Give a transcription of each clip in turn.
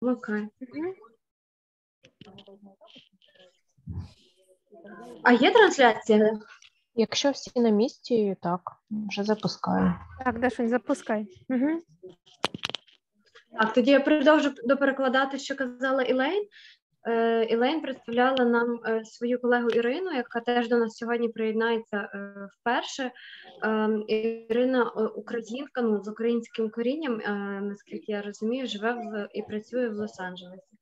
Окей. А є трансляція? Якщо всі на місці, так, вже запускаю. Так, Дашунь, запускай. Угу. Так, тоді я продовжу доперекладати, що казала Ілейн. Ілейн представляла нам свою колегу Ірину, яка теж до нас сьогодні приєднається вперше. Ірина українка, ну, з українським корінням, наскільки я розумію, живе і працює в Лос-Анджелесі.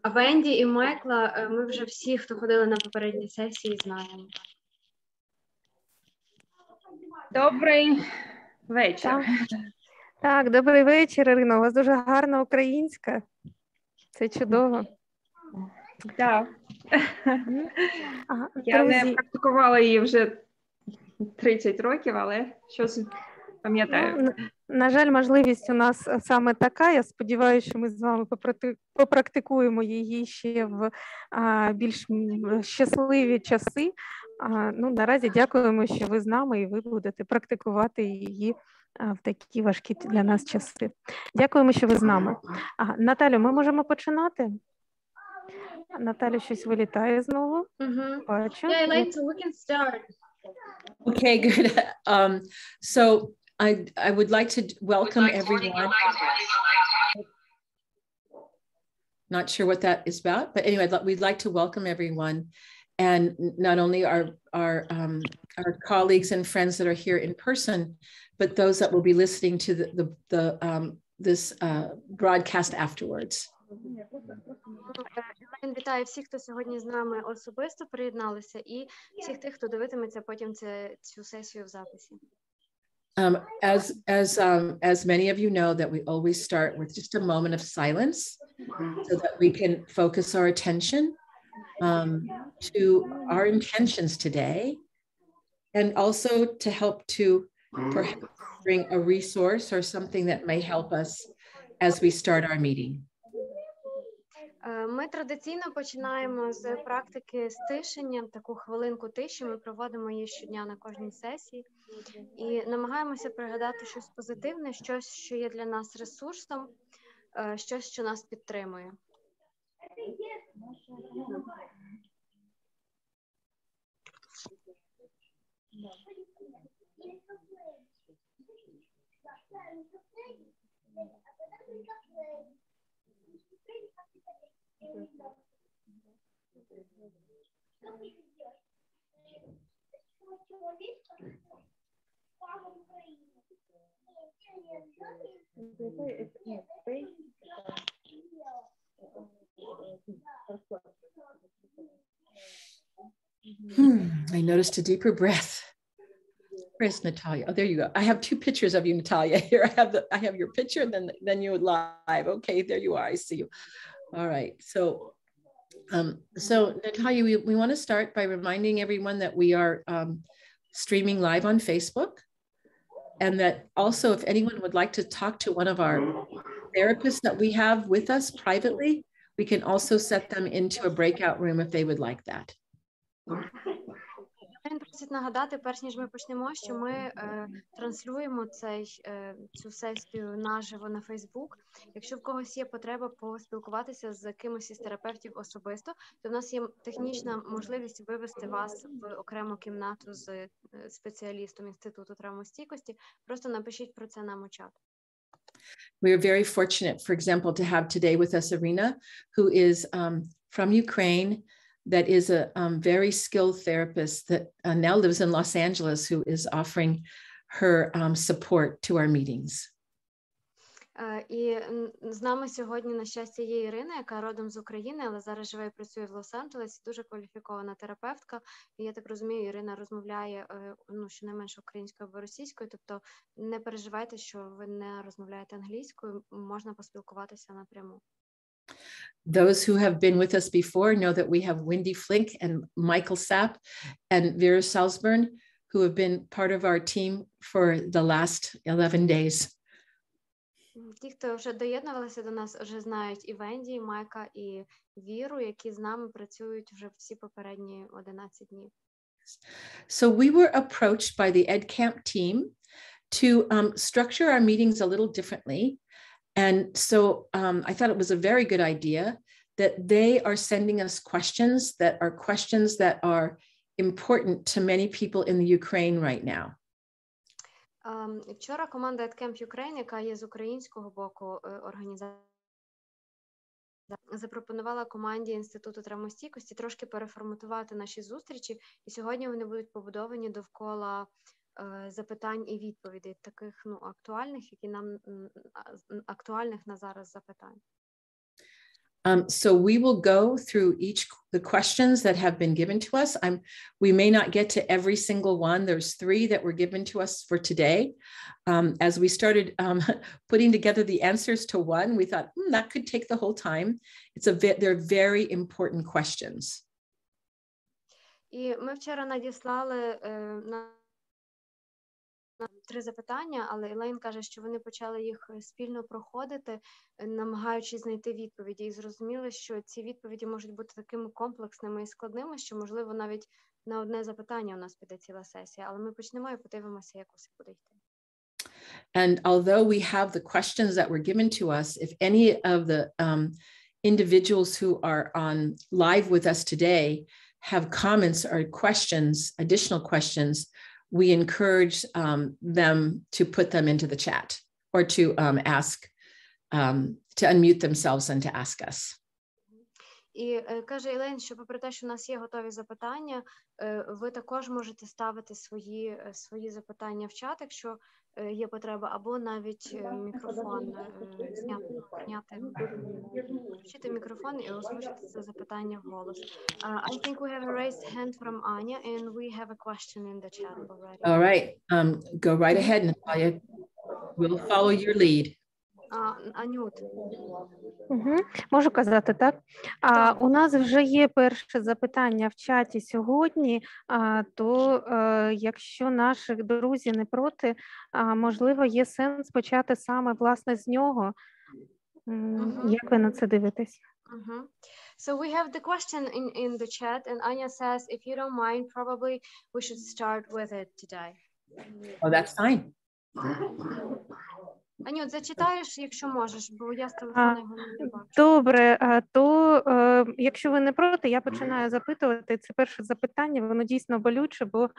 А Венді і Майкла ми вже всі, хто ходили на попередні сесії, знаємо. Добрий вечір. Так, добрий вечір, Ірино. У вас дуже гарна українська. Це чудово. Так. Ага, Я друзі, не практикувала її вже 30 років, але щось пам'ятаю. ну, на жаль, можливість у нас саме така. Я сподіваюся, що ми з вами попрактикуємо її ще в більш щасливі часи. Ну, наразі дякуємо, що ви з нами і ви будете практикувати її в такі важкі для нас часи. Дякуємо, що ви з нами. Наталю, ми можемо починати? Наталя щось вилітає знову. Бачу. Yeah, Elaine, so we can start. Okay, good. So I would like to welcome everyone. Not sure what that is about, but anyway, we'd like to welcome everyone, and not only our colleagues and friends that are here in person, but those that will be listening to this broadcast afterwards. Вітаю всіх, хто сьогодні з нами особисто приєдналися, і всіх тих, хто дивитиметься потім цю сесію в записі. As many of you know, that we always start with just a moment of silence so that we can focus our attention to our intentions today, and also to help to perhaps bring a resource or something that may help us as we start our meeting. Ми традиційно починаємо з практики стишення, таку хвилинку тиші, ми проводимо її щодня на кожній сесії і намагаємося пригадати щось позитивне, щось, що є для нас ресурсом, щось, що нас підтримує. I noticed a deeper breath. Where's Natalia? Oh, there you go. I have two pictures of you, Natalia. Here I have your picture, and then you're live. Okay, there you are. I see you. All right. So Natalia, we want to start by reminding everyone that we are streaming live on Facebook, and that also if anyone would like to talk to one of our therapists that we have with us privately, we can also set them into a breakout room if they would like that. Він просить нагадати, перш ніж ми почнемо, що ми транслюємо цю сесію наживо на Фейсбук. Якщо в когось є потреба поспілкуватися з кимось із терапевтів особисто, то в нас є технічна можливість вивести вас в окрему кімнату з спеціалістом Інституту травмостійкості. Просто напишіть про це нам у чат. We are very fortunate, for example, to have today with us Irina, who is from Ukraine, that is a very skilled therapist that now lives in Los Angeles, who is offering her support to our meetings. І з нами сьогодні, на щастя, є Ірина, яка родом з України, але зараз живе і працює в Лос-Анджелесі, дуже кваліфікована терапевтка. І я так розумію, Ірина розмовляє, щонайменше українською або російською, тобто не переживайте, що ви не розмовляєте англійською, можна поспілкуватися напряму. Those who have been with us before know that we have Wendy Flink and Michael Sapp and Vera Salzburn, who have been part of our team for the last 11 days. Ті, хто вже доєднувалися до нас, вже знають і Венді, і Майка, і Віру, які з нами працюють вже всі попередні 11 днів. So we were approached by the EdCamp team to structure our meetings a little differently And so I thought it was a very good idea that they are sending us questions that are important to many people in the Ukraine right now. Вчора команда Camp Ukraine, яка є з українського боку організації, запропонувала команді Інституту травмостійкості трошки переформатувати наші зустрічі, і сьогодні вони будуть побудовані довкола запитань і відповідей, таких актуальних, які нам актуальних на зараз запитань. So we will go through the questions that have been given to us. We may not get to every single one. There's 3 that were given to us for today. As we started putting together the answers to one, we thought that could take the whole time. They're very important questions. І ми вчора надіслали на 3 запитання, але Елейн каже, що вони почали їх спільно проходити, намагаючись знайти відповіді. І зрозуміли, що ці відповіді можуть бути такими комплексними і складними, що, можливо, навіть на одне запитання у нас піде ціла сесія. Але ми почнемо і подивимося, як усе буде йти. And although we have the questions that were given to us, if any of the individuals who are on live with us today have comments or questions, additional questions, we encourage them to put them into the chat or to to unmute themselves and to ask us. І каже Елейн, що попри те, що у нас є готові запитання, ви також можете ставити свої запитання в чат, якщо є потреба, або навіть мікрофон включити мікрофон і озвучити це запитання вголос. I think we have a raised hand from Anya, and we have a question in the chat already. All right, go right ahead, Natalia. We'll follow your lead. Анют. Можу казати, так? У нас вже є перше запитання в чаті сьогодні, то якщо наші друзі не проти, можливо, є сенс почати саме, власне, з нього. Як ви на це дивитесь? So we have the question in the chat, and Anya says, if you don't mind, probably we should start with it today. Oh, that's fine. Анют, зачитаєш, якщо можеш, бо я з телефону його не бачу. Добре, то якщо ви не проти, я починаю запитувати. Це перше запитання, воно дійсно болюче, бо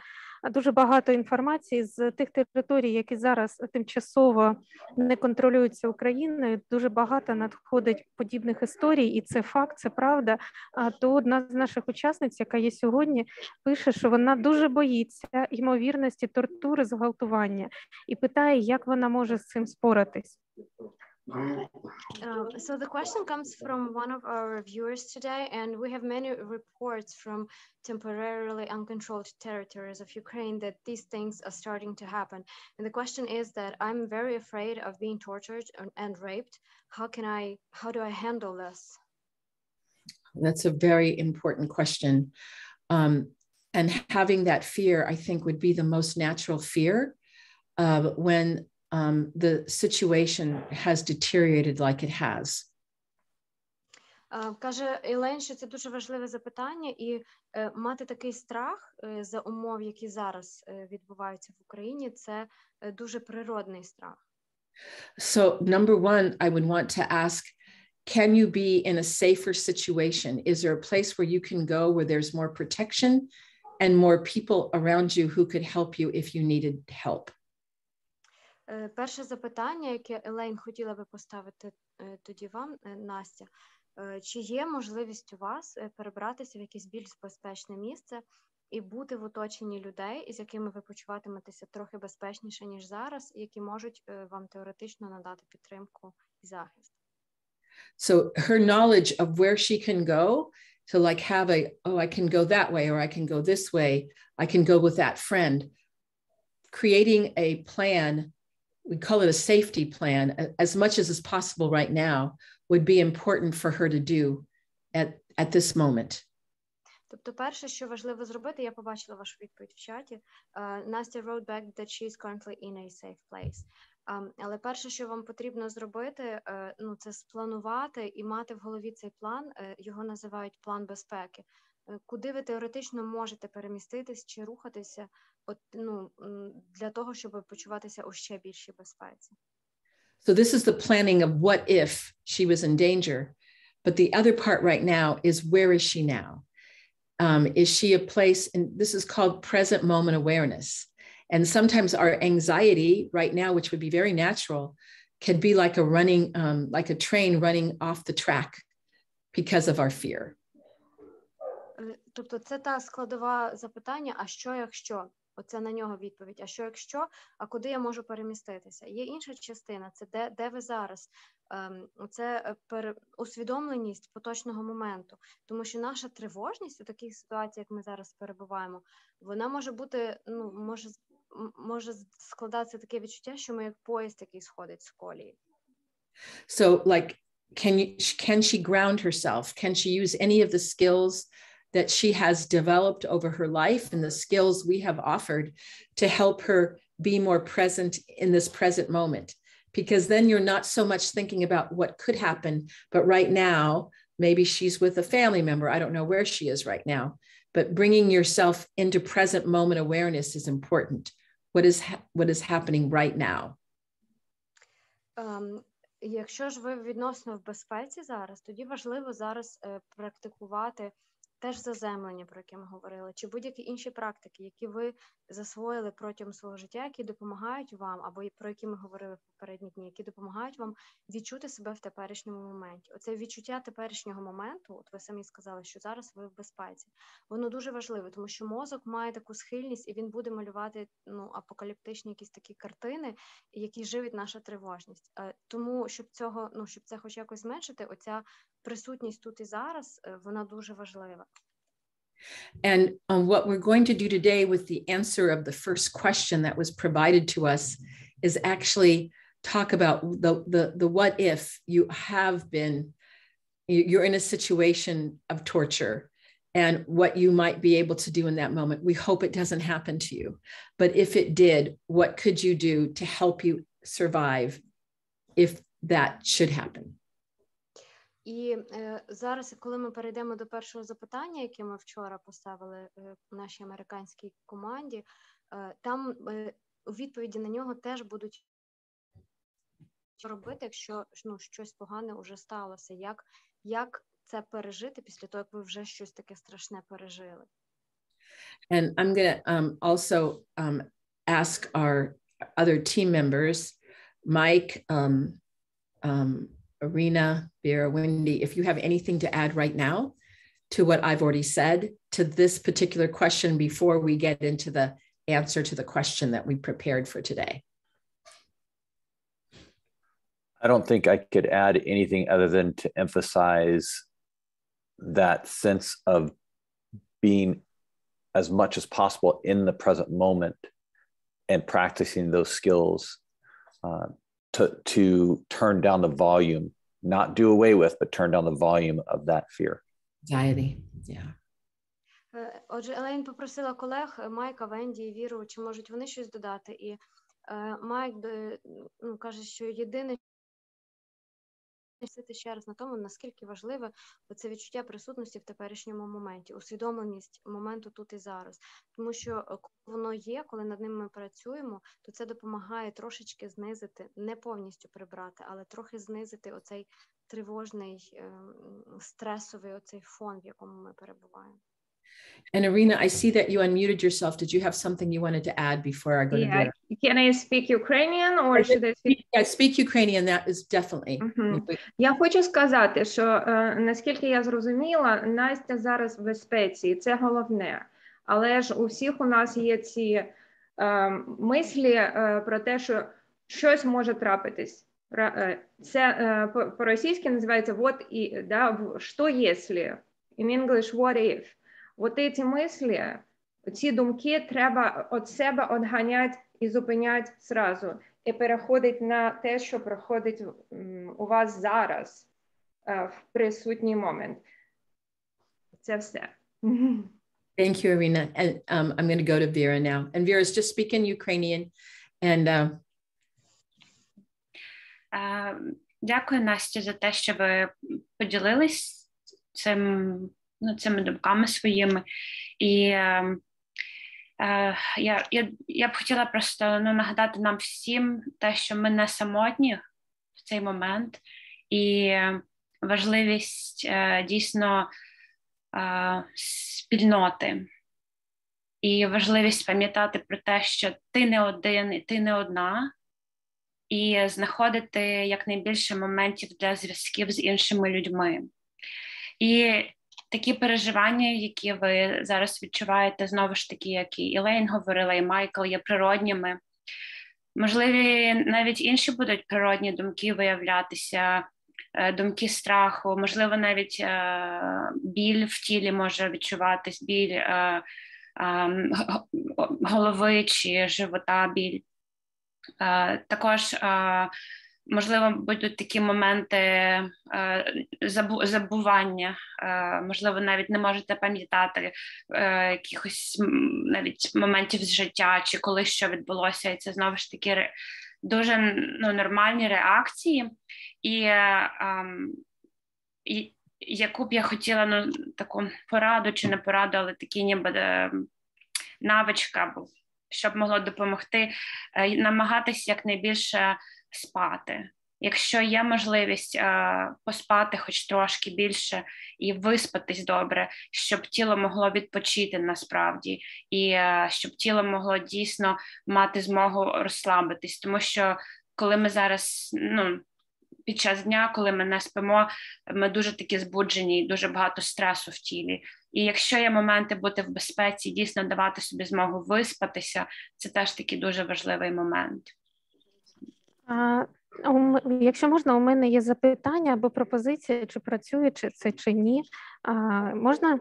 дуже багато інформації з тих територій, які зараз тимчасово не контролюються Україною, дуже багато надходить подібних історій, і це факт, це правда. То одна з наших учасниць, яка є сьогодні, пише, що вона дуже боїться ймовірності тортури, зґвалтування, і питає, як вона може з цим споратись. So the question comes from one of our viewers today, and we have many reports from temporarily uncontrolled territories of Ukraine that these things are starting to happen. And the question is that I'm very afraid of being tortured and raped. How do I handle this? That's a very important question. And having that fear, I think, would be the most natural fear when the situation has deteriorated like it has. Каже Елейн, що це дуже важливе запитання, і мати такий страх за умов, які зараз відбуваються в Україні, це дуже природний страх. So, number one, I would want to ask, can you be in a safer situation? Is there a place where you can go where there's more protection and more people around you who could help you if you needed help? Перше запитання, яке Елейн хотіла би поставити тоді вам, Настя, чи є можливість у вас перебратися в якесь більш безпечне місце і бути в оточенні людей, з якими ви почуватиметеся трохи безпечніше, ніж зараз, які можуть вам теоретично надати підтримку і захист? So her knowledge of where she can go to like have I can go that way, or I can go this way, I can go with that friend. Creating a plan, we call it a safety plan, as much as is possible right now, would be important for her to do at this moment. Тобто перше, що важливо зробити, я побачила вашу відповідь в чаті. Настя wrote back that she is currently in a safe place. Але перше, що вам потрібно зробити, це спланувати і мати в голові цей план, його називають план безпеки. Куди ви теоретично можете переміститись чи рухатися для того, щоб почуватися у ще більшій безпеці. So this is the planning of what if she was in danger. But the other part right now is, where is she now? Is she a place, and this is called present moment awareness. And sometimes our anxiety right now, which would be very natural, can be like like a train running off the track because of our fear. Тобто це та складова запитання, а що якщо? Оце на нього відповідь. А що якщо? А куди я можу переміститися? Є інша частина, це де ви зараз. Це усвідомленість поточного моменту. Тому що наша тривожність у таких ситуаціях, як ми зараз перебуваємо, вона може бути, може складатися таке відчуття, що ми як поїзд, який сходить з колії. So like, can she ground herself? Can she use any of the skills that she has developed over her life and the skills we have offered to help her be more present in this present moment? Because then you're not so much thinking about what could happen, but right now, maybe she's with a family member. I don't know where she is right now, but bringing yourself into present moment awareness is important. What is happening right now? Якщо ж ви відносно в безпеці зараз, тоді важливо зараз практикувати теж заземлення, про яке ми говорили, чи будь-які інші практики, які ви засвоїли протягом свого життя, які допомагають вам, або про які ми говорили в попередні дні, які допомагають вам відчути себе в теперішньому моменті. Оце відчуття теперішнього моменту, от ви самі сказали, що зараз ви в безпеці, воно дуже важливе, тому що мозок має таку схильність, і він буде малювати апокаліптичні якісь такі картини, які живить наша тривожність. Тому, щоб це хоч якось зменшити, оця присутність тут і зараз, вона дуже важлива. And what we're going to do today with the answer of the first question that was provided to us is actually talk about the what if you're in a situation of torture and what you might be able to do in that moment. We hope it doesn't happen to you. But if it did, what could you do to help you survive if that should happen? І зараз, коли ми перейдемо до першого запитання, яке ми вчора поставили нашій американській команді, там у відповіді на нього теж будуть робити, якщо щось погане вже сталося, як це пережити після того, як ви вже щось таке страшне пережили. And I'm going to also ask our other team members, Mike, Irina, Vera, Wendy, if you have anything to add right now to what I've already said to this particular question before we get into the answer to the question that we prepared for today. I don't think I could add anything other than to emphasize that sense of being as much as possible in the present moment and practicing those skills to turn down the volume, not do away with, but turn down the volume of that fear. Anxiety, yeah. Отже, Елейн попросила колег Майка, Венді і Віру, чи можуть вони щось додати. І Майк каже, що єдине, ще раз на тому, наскільки важливе це відчуття присутності в теперішньому моменті, усвідомленість моменту тут і зараз. Тому що коли воно є, коли над ним ми працюємо, то це допомагає трошечки знизити, не повністю прибрати, але трохи знизити оцей тривожний, стресовий оцей фон, в якому ми перебуваємо. And Irina, I see that you unmuted yourself. Did you have something you wanted to add before I go to Vera? Can I speak Ukrainian or should I speak? Yeah, speak Ukrainian. That is definitely. Я хочу сказати, що наскільки я зрозуміла, Настя зараз в безпеці, і це головне. Але ж у всіх у нас є ці мислі про те, що щось може трапитись. Це по-російськи називається what if, да, що если. In English, what if. От ці мислі, ці думки треба від себе відганяти і зупиняти зразу. І переходить на те, що проходить у вас зараз, в присутній момент. Це все. Thank you, Irina. And I'm going to go to Vera now. And Vera's just speaking Ukrainian. And дякую, Настя, за те, що ви поділились цими думками своїми. І я б хотіла просто нагадати нам всім те, що ми не самотні цей момент, і важливість дійсно спільноти, і важливість пам'ятати про те, що ти не один, і ти не одна, і знаходити якнайбільше моментів для зв'язків з іншими людьми. І такі переживання, які ви зараз відчуваєте, знову ж таки, як і Елейн говорила, і Майкл, є природніми. Можливі навіть інші будуть природні думки виявлятися, думки страху, можливо, навіть біль в тілі може відчуватись, біль голови чи живота, біль. Також, можливо, будуть такі моменти забування, можливо, навіть не можете пам'ятати якихось навіть моментів з життя, чи коли що відбулося, і це знову ж таки дуже нормальні реакції, і яку б я хотіла таку пораду чи не пораду, але такі ніби навичка, щоб могло допомогти намагатись якнайбільше спати. Якщо є можливість поспати хоч трошки більше і виспатись добре, щоб тіло могло відпочити насправді, і щоб тіло могло дійсно мати змогу розслабитись. Тому що коли ми зараз, під час дня, коли ми не спимо, ми дуже такі збуджені, дуже багато стресу в тілі. І якщо є моменти бути в безпеці, дійсно давати собі змогу виспатися, це теж такий дуже важливий момент. Якщо можна, у мене є запитання або пропозиція, чи працює це, чи ні. Можна?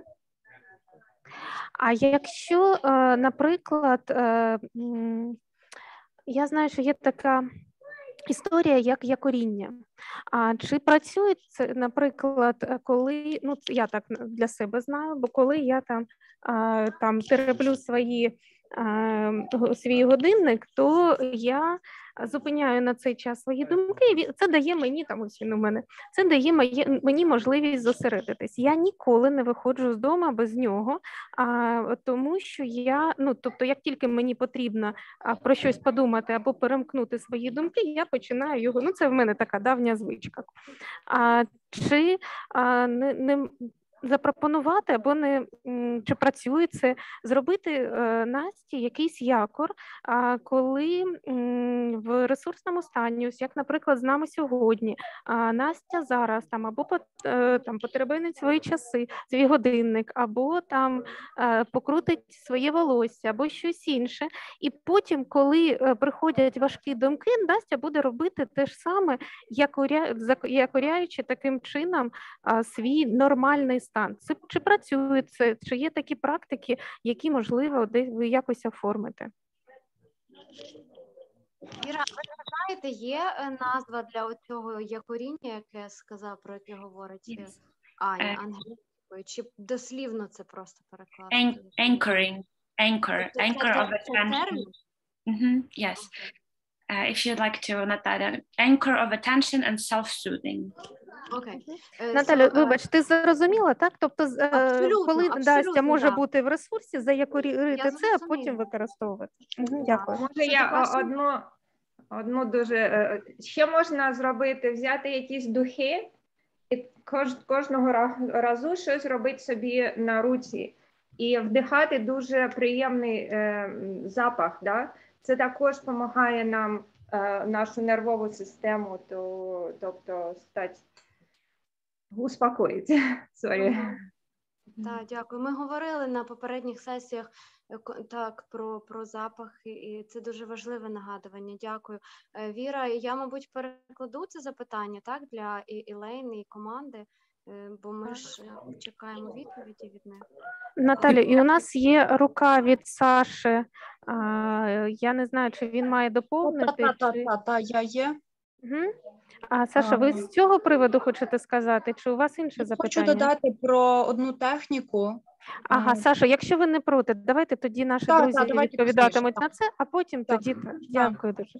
А якщо, наприклад, я знаю, що є така історія, як якоріння. Чи працює це, наприклад, коли, я так для себе знаю, бо коли я там тереблю свій годинник, то я зупиняю на цей час свої думки, і це дає мені, ось він у мене, це дає мені можливість зосередитись. Я ніколи не виходжу з дому без нього, тому що тобто, як тільки мені потрібно про щось подумати або перемкнути свої думки, я починаю його, це в мене така давня звичка. Чи не запропонувати або не чи працює це, зробити Насті якийсь якор, коли в ресурсному стані, ось як, наприклад, з нами сьогодні, Настя зараз або потеребенить свої часи, свій годинник, або покрутить своє волосся, або щось інше. І потім, коли приходять важкі думки, Настя буде робити те ж саме, якоряючи таким чином свій нормальний стан. Чи працює це, чи є такі практики, які, можливо, ви якось оформите? Іра, ви знаєте, є назва для цього якоріння, яке сказав, про яке говорить Аня, англійською? Чи дослівно це просто перекласти? Anchor of attention. Yes. If you'd like to, Наталя. Anchor of attention and self-soothing. Окей. Наталя, вибач, ти зрозуміла, так? Тобто, коли Настя може бути в ресурсі, заякорити це, а потім використовувати. Дякую. Може, я одну дуже... Ще можна зробити, взяти якісь духи і кожного разу щось робити собі на руці. І вдихати дуже приємний запах, да? Це також допомагає нам нашу нервову систему, тобто успокоїти. Так, дякую. Ми говорили на попередніх сесіях про запахи, і це дуже важливе нагадування. Дякую. Віра, я, мабуть, перекладу це запитання, так, для Елейн і команди, бо ми ж чекаємо відповіді від них. Наталю, і у нас є рука від Саші. Я не знаю, чи він має доповнити. Я є. Саша, ви з цього приводу хочете сказати, чи у вас інше запитання? Хочу додати про одну техніку. Саша, якщо ви не проти, давайте тоді наші друзі відповідатимуть на це, а потім тоді. Дякую дуже.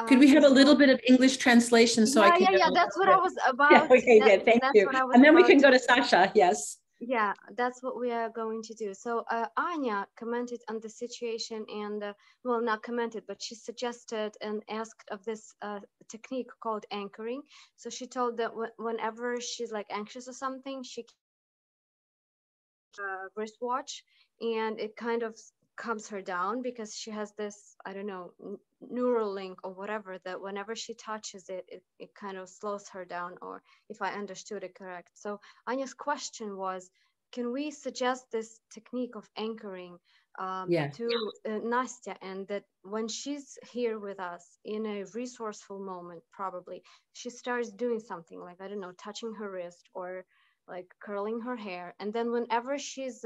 Could we have a little bit of English translation so I can... Yeah, that's what I was about. Yeah, okay, good, thank you. And then we can go to Sasha, yes. Yeah, that's what we are going to do. So Anya commented on the situation and, well, not commented, but she suggested and asked of this technique called anchoring. So she told that whenever she's like anxious or something, she wristwatch, and it kind of calms her down because she has this, I don't know, neural link or whatever, that whenever she touches it, it kind of slows her down, or if I understood it correct. So Anya's question was, can we suggest this technique of anchoring to Nastya, and that when she's here with us in a resourceful moment, probably she starts doing something like, I don't know, touching her wrist or like curling her hair, and then whenever she's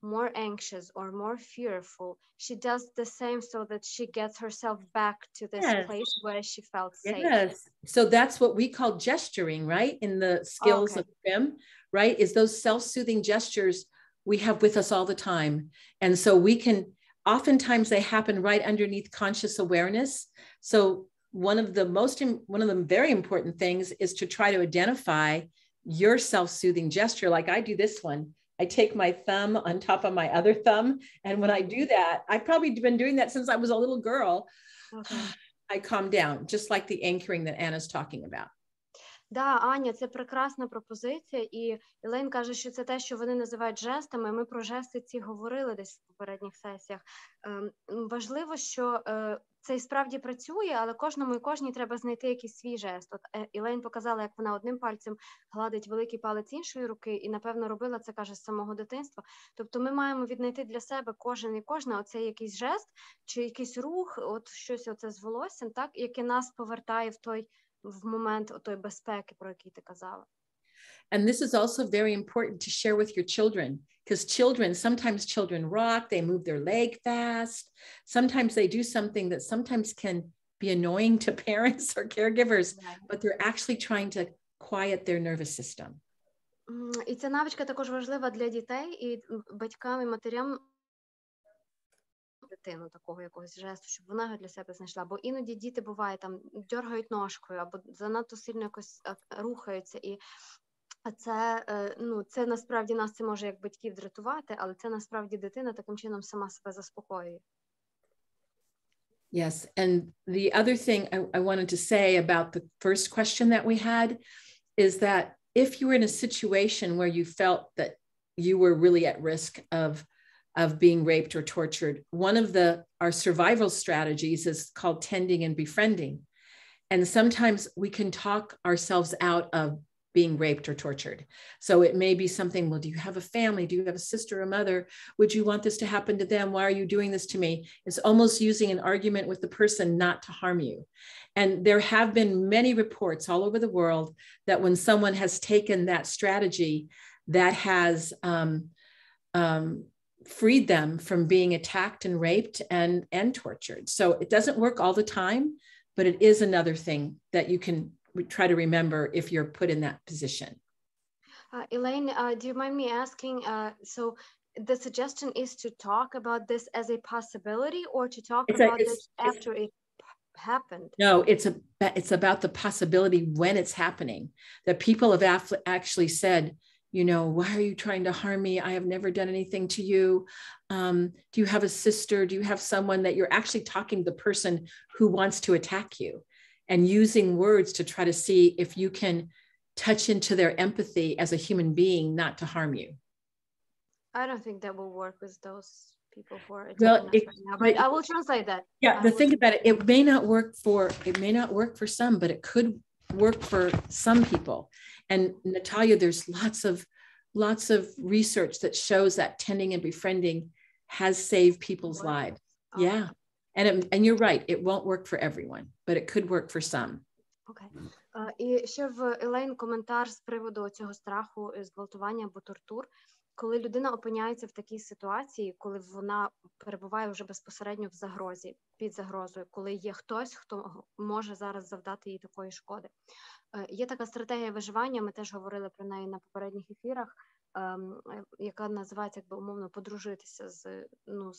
more anxious or more fearful, she does the same so that she gets herself back to this place where she felt safe. Yes. So that's what we call gesturing, right? In the skills of STEM, right? Is those self-soothing gestures we have with us all the time. And so we can, oftentimes they happen right underneath conscious awareness. So one of the very important things is to try to identify your self-soothing gesture. Like I do this one. I take my thumb on top of my other thumb. And when I do that, I've probably been doing that since I was a little girl. I calm down, just like the anchoring that Anna's talking about. Да, Аня, це прекрасна пропозиція, і Елейн каже, що це те, що вони називають жестами. Ми про жести ці говорили десь в попередніх сесіях. Важливо, що це і справді працює, але кожному і кожній треба знайти якийсь свій жест. От Елейн показала, як вона одним пальцем гладить великий палець іншої руки, і, напевно, робила це, каже, з самого дитинства. Тобто ми маємо віднайти для себе кожен і кожна оцей якийсь жест, чи якийсь рух, от щось оце з волоссям, так, яке нас повертає в момент отої безпеки, про який ти казала. And this is also very important to share with your children, because sometimes children rock, they move their leg fast. Sometimes they do something that sometimes can be annoying to parents or caregivers, but they're actually trying to quiet their nervous system. І ця навичка також важлива для дітей і батькам і матерям, дитину такого якогось жесту, щоб вона його для себе знайшла. Бо іноді діти, буває, там дергають ножкою або занадто сильно якось рухаються. І це, це насправді нас це може як батьків дратувати, але це насправді дитина таким чином сама себе заспокоює. Yes, and the other thing I wanted to say about the first question that we had is that if you were in a situation where you felt that you were really at risk of being raped or tortured, one of our survival strategies is called tending and befriending. And sometimes we can talk ourselves out of being raped or tortured. So it may be something, well, do you have a family? Do you have a sister or mother? Would you want this to happen to them? Why are you doing this to me? It's almost using an argument with the person not to harm you. And there have been many reports all over the world that when someone has taken that strategy, that has freed them from being attacked and raped and tortured. So it doesn't work all the time, but it is another thing that you can try to remember if you're put in that position. Elaine, do you mind me asking, so the suggestion is to talk about this as a possibility or to talk about this after it happened? No, it's about the possibility when it's happening. That people have actually said, you know, why are you trying to harm me? I have never done anything to you. Do you have a sister? Do you have someone that you're actually talking to the person who wants to attack you, and using words to try to see if you can touch into their empathy as a human being, not to harm you. I don't think that will work with those people who are well, right now, but I will translate that. Yeah, the thing about it, it may not work for some, but it could work for some people. And Natalia, there's lots of research that shows that tending and befriending has saved people's lives. Oh. Yeah. And you're right, it won't work for everyone, but it could work for some. Okay. І ще в Елейн коментар з приводу цього страху зґвалтування або тортур. Коли людина опиняється в такій ситуації, коли вона перебуває вже безпосередньо в загрозі, під загрозою, коли є хтось, хто може зараз завдати їй такої шкоди. Є така стратегія виживання, ми теж говорили про неї на попередніх ефірах, яка називається, якби умовно, подружитися з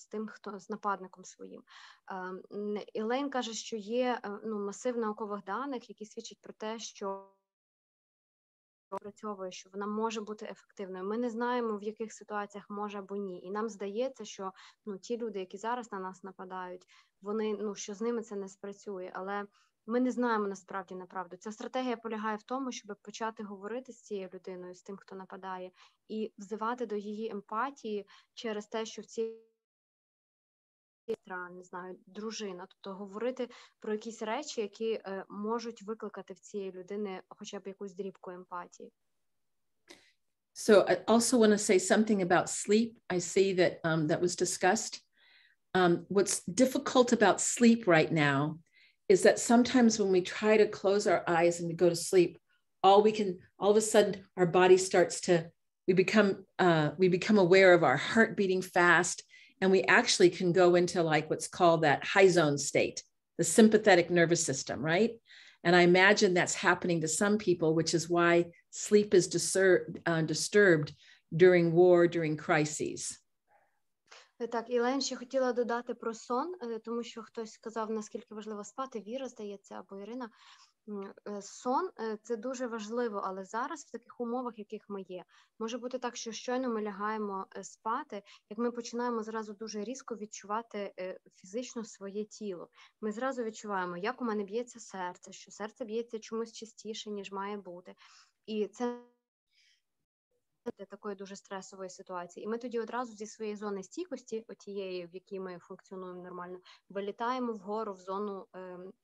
тим, з нападником своїм. Елейн каже, що є масив наукових даних, які свідчать про те, що опрацьовує, що вона може бути ефективною. Ми не знаємо, в яких ситуаціях може або ні. І нам здається, що ті люди, які зараз на нас нападають, вони, що з ними це не спрацює. Але ми не знаємо насправді направду. Ця стратегія полягає в тому, щоб почати говорити з цією людиною, з тим, хто нападає, і взивати до її емпатії через те, що в цій не знаю, дружина, тобто говорити про якісь речі, які можуть викликати в цієї людини хоча б якусь дрібку емпатії. So I also want to say something about sleep. I see that that was discussed. What's difficult about sleep right now is that sometimes when we try to close our eyes and we go to sleep, all of a sudden our body starts to, we become aware of our heart beating fast, and we actually can go into like what's called that high zone state, the sympathetic nervous system, right? And I imagine that's happening to some people, which is why sleep is disturbed during war, during crises. Так, Ілен ще хотіла додати про сон, тому що хтось сказав, наскільки важливо спати, Віра, здається, або Ірина. Сон – це дуже важливо, але зараз в таких умовах, в яких ми є, може бути так, що щойно ми лягаємо спати, як ми починаємо зразу дуже різко відчувати фізично своє тіло. Ми зразу відчуваємо, як у мене б'ється серце, що серце б'ється чомусь частіше, ніж має бути. І це такої дуже стресової ситуації. І ми тоді одразу зі своєї зони стійкості, отієї, в якій ми функціонуємо нормально, вилітаємо вгору в зону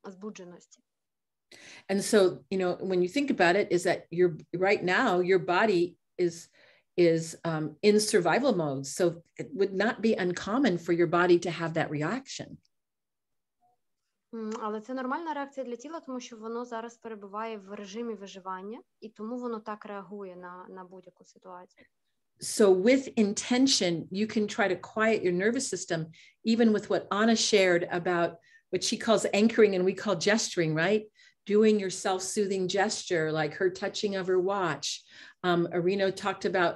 збудженості. And so, when you think about it, is that right now your body is in survival mode. So it would not be uncommon for your body to have that reaction. Але це нормальна реакція для тіла, тому що воно зараз перебуває в режимі виживання, і тому воно так реагує на будь-яку ситуацію. So with intention, you can try to quiet your nervous system, even with what Anna shared about what she calls anchoring and we call gesturing, right? Doing your self-soothing gesture, like her touching of her watch. Arino talked about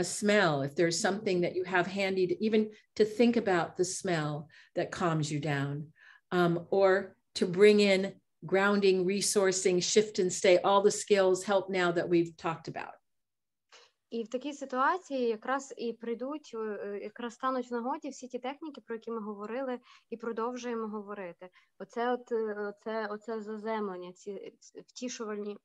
a smell. If there's something that you have handy, even to think about the smell that calms you down, or to bring in grounding, resourcing, shift and stay, all the skills help now that we've talked about. І в такій ситуації якраз і прийдуть, якраз стануть в нагоді всі ті техніки, про які ми говорили і продовжуємо говорити. Оце заземлення, ці втішувальні,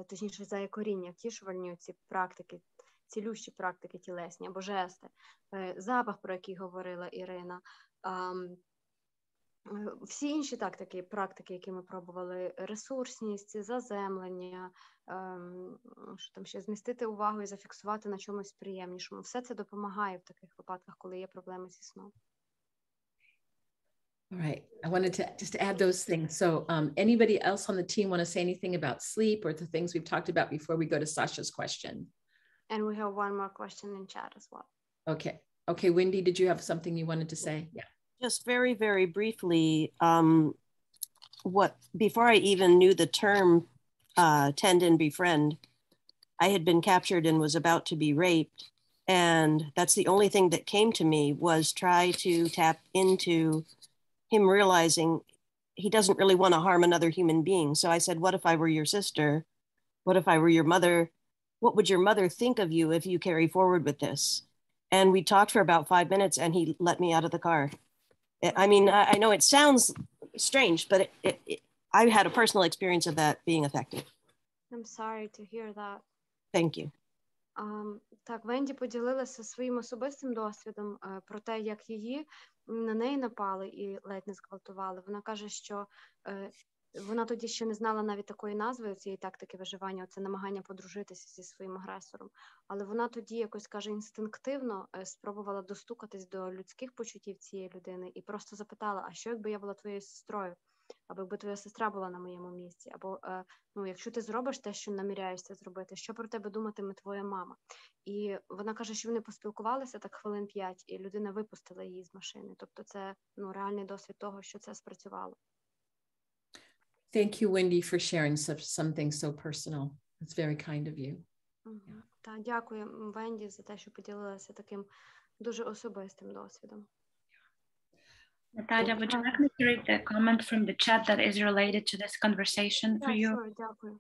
точніше заякоріння, втішувальні ці практики, цілющі практики тілесні або жести, запах, про який говорила Ірина, всі інші практики, які ми пробували, ресурсність, заземлення, що там ще, змістити увагу і зафіксувати на чомусь приємнішому. Все це допомагає в таких випадках, коли є проблеми зі сном. All right. I wanted to just add those things. So anybody else on the team want to say anything about sleep or the things we've talked about before we go to Sasha's question? And we have one more question in chat as well. Okay. Okay, Wendy, did you have something you wanted to say? Yeah. Just very, very briefly, before I even knew the term tend and befriend, I had been captured and was about to be raped. And that's the only thing that came to me was try to tap into him realizing he doesn't really want to harm another human being. So I said, what if I were your sister? What if I were your mother? What would your mother think of you if you carry forward with this? And we talked for about 5 minutes and he let me out of the car. I mean, I know it sounds strange, but I had a personal experience of that being effective. I'm sorry to hear that. Thank you. Так, Венді поділилася своїм особистим досвідом про те, як на неї напали і ледь не зґвалтували. Вона каже, що вона тоді ще не знала навіть такої назви цієї тактики виживання, це намагання подружитися зі своїм агресором. Але вона тоді якось, каже, інстинктивно спробувала достукатись до людських почуттів цієї людини і просто запитала, а що якби я була твоєю сестрою? Або якби твоя сестра була на моєму місці, або якщо ти зробиш те, що наміряєшся зробити, що про тебе думатиме твоя мама? І вона каже, що вони поспілкувалися так хвилин 5, і людина випустила її з машини. Тобто це реальний досвід того, що це спрацювало. Thank you, Wendy, for sharing something so personal. It's very kind of you. Так, дякую, Венді, за те, що поділилася таким дуже особистим досвідом. Natalia, would you like me to read the comment from the chat that is related to this conversation for you? Дякую.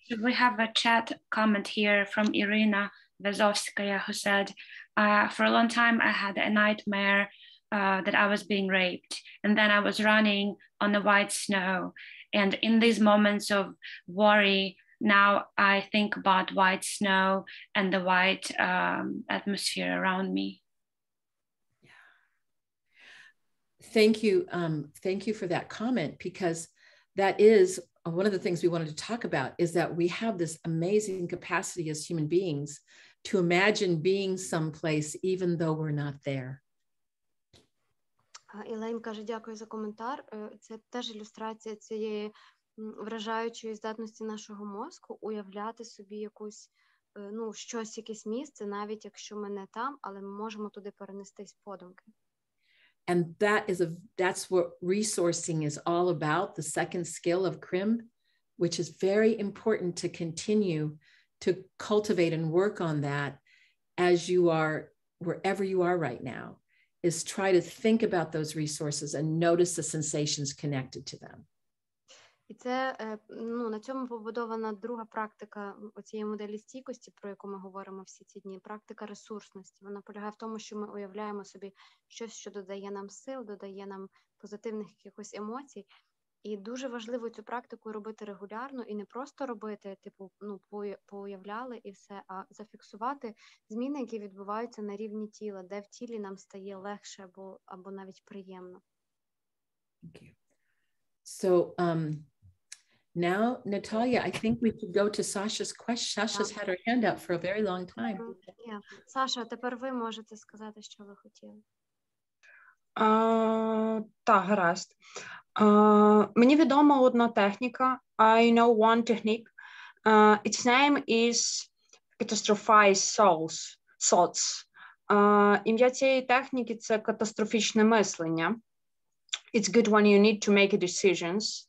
So we have a chat comment here from Irina Vazovskaya, who said, for a long time I had a nightmare that I was being raped, and then I was running on the white snow, and in these moments of worry, now I think about white snow and the white atmosphere around me. Thank you for that comment, because that is one of the things we wanted to talk about, is that we have this amazing capacity as human beings to imagine being someplace even though we're not there. Ілейн каже, дякую за коментар. Це теж ілюстрація цієї вражаючої здатності нашого мозку уявляти собі якусь, щось, якесь місце, навіть якщо ми не там, але ми можемо туди перенестись подумки. And that's what resourcing is all about, the second skill of Krim, which is very important to continue to cultivate and work on that as you are, wherever you are right now, is try to think about those resources and notice the sensations connected to them. І це, на цьому побудована друга практика цієї моделі стійкості, про яку ми говоримо всі ці дні, практика ресурсності. Вона полягає в тому, що ми уявляємо собі щось, що додає нам сил, додає нам позитивних якихось емоцій. І дуже важливо цю практику робити регулярно і не просто робити, поуявляли і все, а зафіксувати зміни, які відбуваються на рівні тіла, де в тілі нам стає легше або навіть приємно. Thank you. So, now, Natalia, I think we could go to Sasha's question. Sasha's had her hand up for a very long time. Yeah. Саша, тепер ви можете сказати, що ви хотіли. Так, гаразд. Мені відома одна техніка. I know one technique. Its name is catastrophize thoughts. Ім'я цієї техніки – це катастрофічне мислення. It's good when you need to make decisions.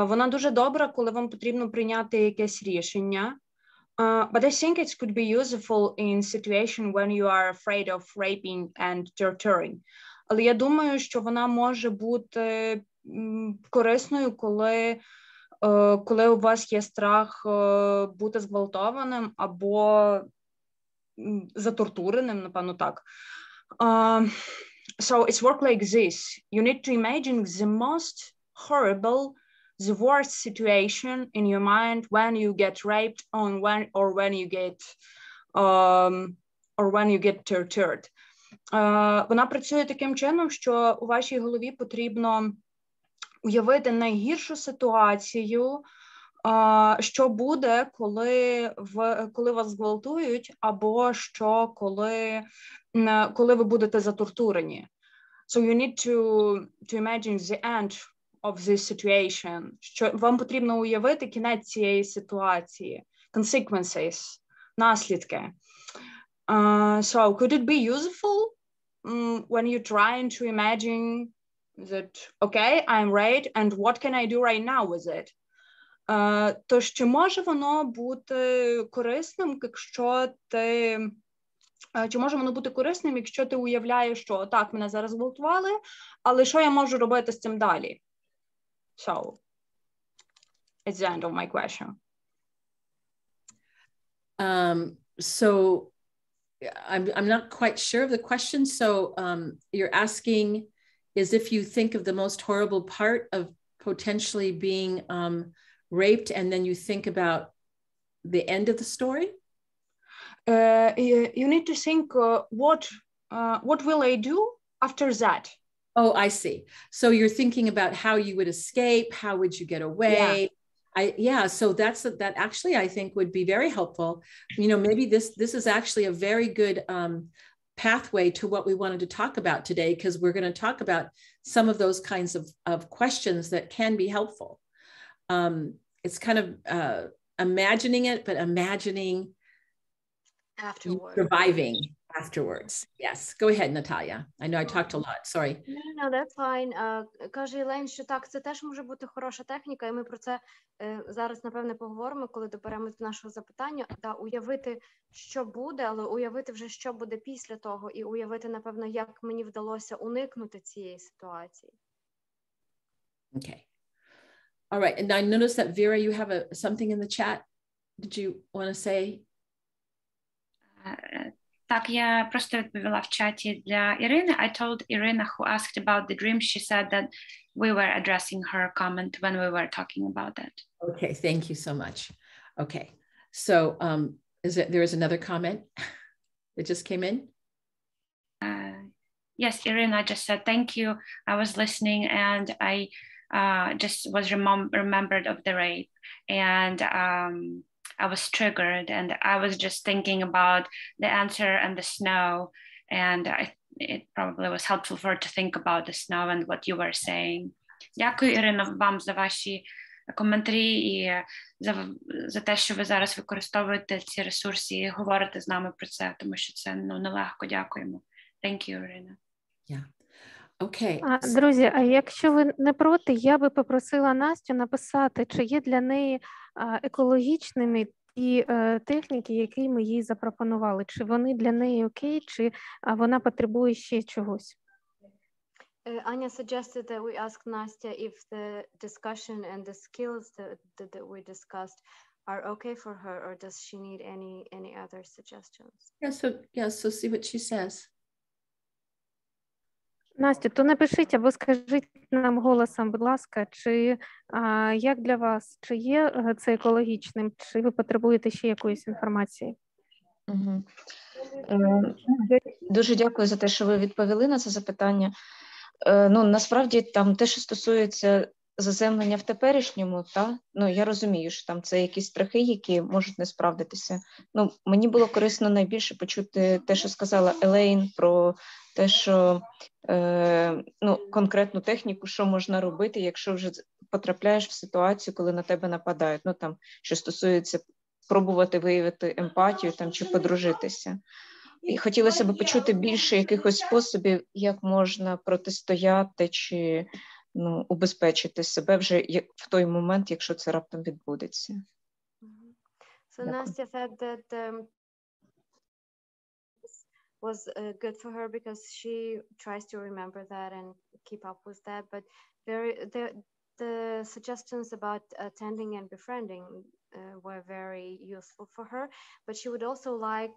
Вона дуже добра, коли вам потрібно прийняти якесь рішення. But I think it could be useful in situation when you are afraid of raping and torturing. Але я думаю, що вона може бути корисною, коли у вас є страх бути зґвалтованим або затортуреним, напевно, так. So it's work like this. You need to imagine the most horrible, the worst situation in your mind when you get raped or when you get tortured. Вона працює таким чином, що у вашій голові потрібно уявити найгіршу ситуацію, що буде, коли вас зґвалтують, або що коли ви будете затортурені. So you need to imagine the end of this situation. Що вам потрібно уявити кінець цієї ситуації, consequences, наслідки. So could it be useful when you're trying to imagine that, okay, I'm raped, and what can I do right now with it? Тож, чи може воно бути корисним, якщо ти уявляєш, що так, мене зараз зґвалтували, але що я можу робити з цим далі? So, it's the end of my question. So, I'm not quite sure of the question. So you're asking is if you think of the most horrible part of potentially being raped, and then you think about the end of the story? You need to think what will I do after that? Oh, I see. So you're thinking about how you would escape, how would you get away? Yeah. So that actually I think would be very helpful. You know, maybe this is actually a very good pathway to what we wanted to talk about today, because we're going to talk about some of those kinds of questions that can be helpful. It's kind of imagining it, but imagining Afterwards. Surviving afterwards. Yes. Go ahead, Natalia. I know I talked a lot. Sorry. No, that's fine. Каже Ілейн, що так, це теж може бути хороша техніка, і ми про це зараз, напевне, поговоримо, коли доберемось до нашого запитання. Та уявити, що буде, але уявити вже, що буде після того, і уявити, напевно, як мені вдалося уникнути цієї ситуації. Okay. All right. And I noticed that, Vera, you have something in the chat. Did you want to say? Так, я просто відповіла в чаті для Ірини. I told Irina, who asked about the dream, she said that we were addressing her comment when we were talking about that. Okay, thank you so much. Okay, so there is another comment that just came in? Yes, Irina just said, thank you. I was listening and I just was remembered of the rape. And I was triggered and I was just thinking about the answer and the snow, and it probably was helpful for her to think about the snow and what you were saying. Дякую, Ірина, вам за ваші коментарі і за те, що ви зараз використовуєте ці ресурси і говорите з нами про це, тому що це нелегко. Дякуємо. Thank you, Ірина. Yeah. Okay. Друзі, а якщо ви не проти, я би попросила Настю написати, чи є для неї екологічними ті техніки, які ми їй запропонували. Чи вони для неї окей, чи вона потребує ще чогось. Anya suggested that we ask Nastya if the discussion and the skills that we discussed are okay for her, or does she need any other suggestions? So see what she says. Настю, то напишіть або скажіть нам голосом, будь ласка, чи як для вас, чи є це екологічним, чи ви потребуєте ще якоїсь інформації? Угу. Дуже дякую за те, що ви відповіли на це запитання. Ну, насправді, там те, що стосується заземлення в теперішньому, я розумію, що там це якісь страхи, які можуть не справдитися. Ну, мені було корисно найбільше почути те, що сказала Елейн, про те, що конкретну техніку, що можна робити, якщо вже потрапляєш в ситуацію, коли на тебе нападають. Ну, там, що стосується пробувати виявити емпатію там, чи подружитися. І хотілося б почути більше якихось способів, як можна протистояти чи убезпечити себе вже в той момент, якщо це раптом відбудеться. So Nastya said that was good for her because she tries to remember that and keep up with that, but the suggestions about attending and befriending were very useful for her, but she would also like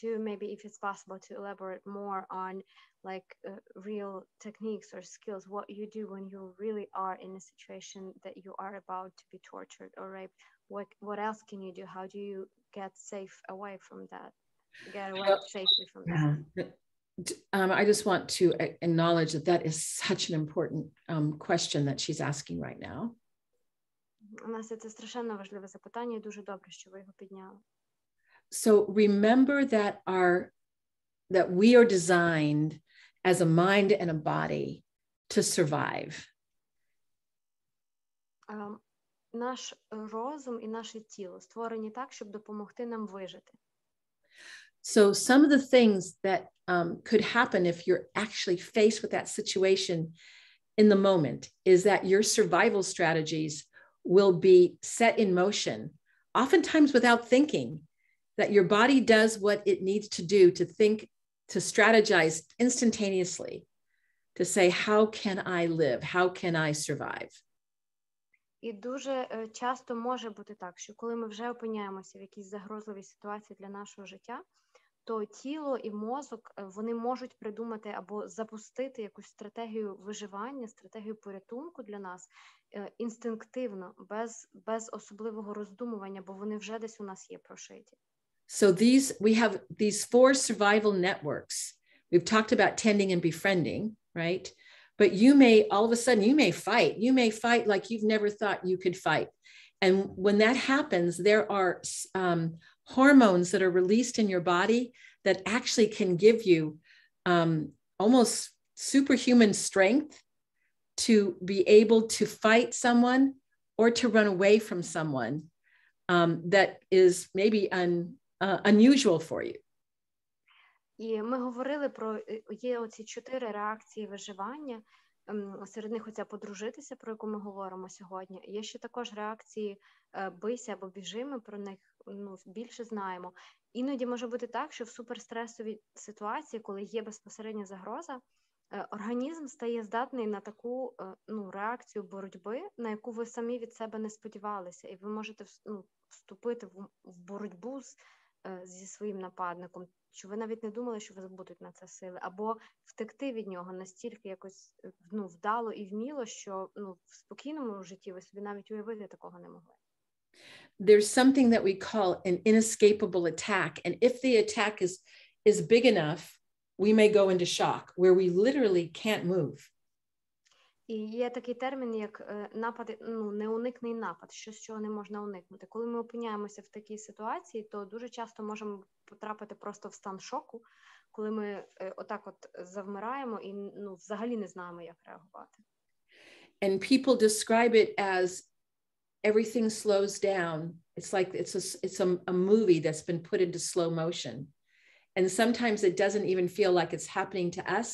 to maybe, if it's possible, to elaborate more on like real techniques or skills, what you do when you really are in a situation that you are about to be tortured or raped. What else can you do? How do you get safe away from that? Get away safely from that? I just want to acknowledge that is such an important question that she's asking right now. У нас це страшенно важливе запитання, і дуже добре, що ви його підняли. So remember that we are designed as a mind and a body to survive. Наш розум і наше тіло створені так, щоб допомогти нам вижити. So some of the things that could happen if you're actually faced with that situation in the moment is that your survival strategies will be set in motion, oftentimes without thinking, that your body does what it needs to do to think, to strategize instantaneously, to say, how can I live? How can I survive? І дуже часто може бути так, що коли ми вже опиняємося в якійсь загрозливій ситуації для нашого життя, то тіло і мозок, вони можуть придумати або запустити якусь стратегію виживання, стратегію порятунку для нас інстинктивно, без особливого роздумування, бо вони вже десь у нас є прошиті. So we have these 4 survival networks. We've talked about tending and befriending, right? But you may, all of a sudden, you may fight. You may fight like you've never thought you could fight. And when that happens, there are hormones that are released in your body that actually can give you almost superhuman strength to be able to fight someone or to run away from someone that is maybe unusual for you. І ми говорили про, є оці 4 реакції виживання, серед них оця подружитися, про яку ми говоримо сьогодні. Є ще також реакції бийся або біжи, ми про них більше знаємо. Іноді може бути так, що в суперстресовій ситуації, коли є безпосередня загроза, організм стає здатний на таку реакцію боротьби, на яку ви самі від себе не сподівалися, і ви можете вступити в боротьбу зі своїм нападником, що ви навіть не думали, що у вас будуть на це сили, або втекти від нього настільки якось вдало і вміло, що в спокійному житті ви собі навіть уявити такого не могли. There's something that we call an inescapable attack, and if the attack is big enough, we may go into shock, where we literally can't move. І є такий термін, як напад, неуникний напад, щось, чого не можна уникнути. Коли ми опиняємося в такій ситуації, то дуже часто можемо потрапити просто в стан шоку, коли ми отак от завмираємо і взагалі не знаємо, як реагувати. And people describe it as everything slows down. It's like it's a movie that's been put into slow motion. And sometimes it doesn't even feel like it's happening to us.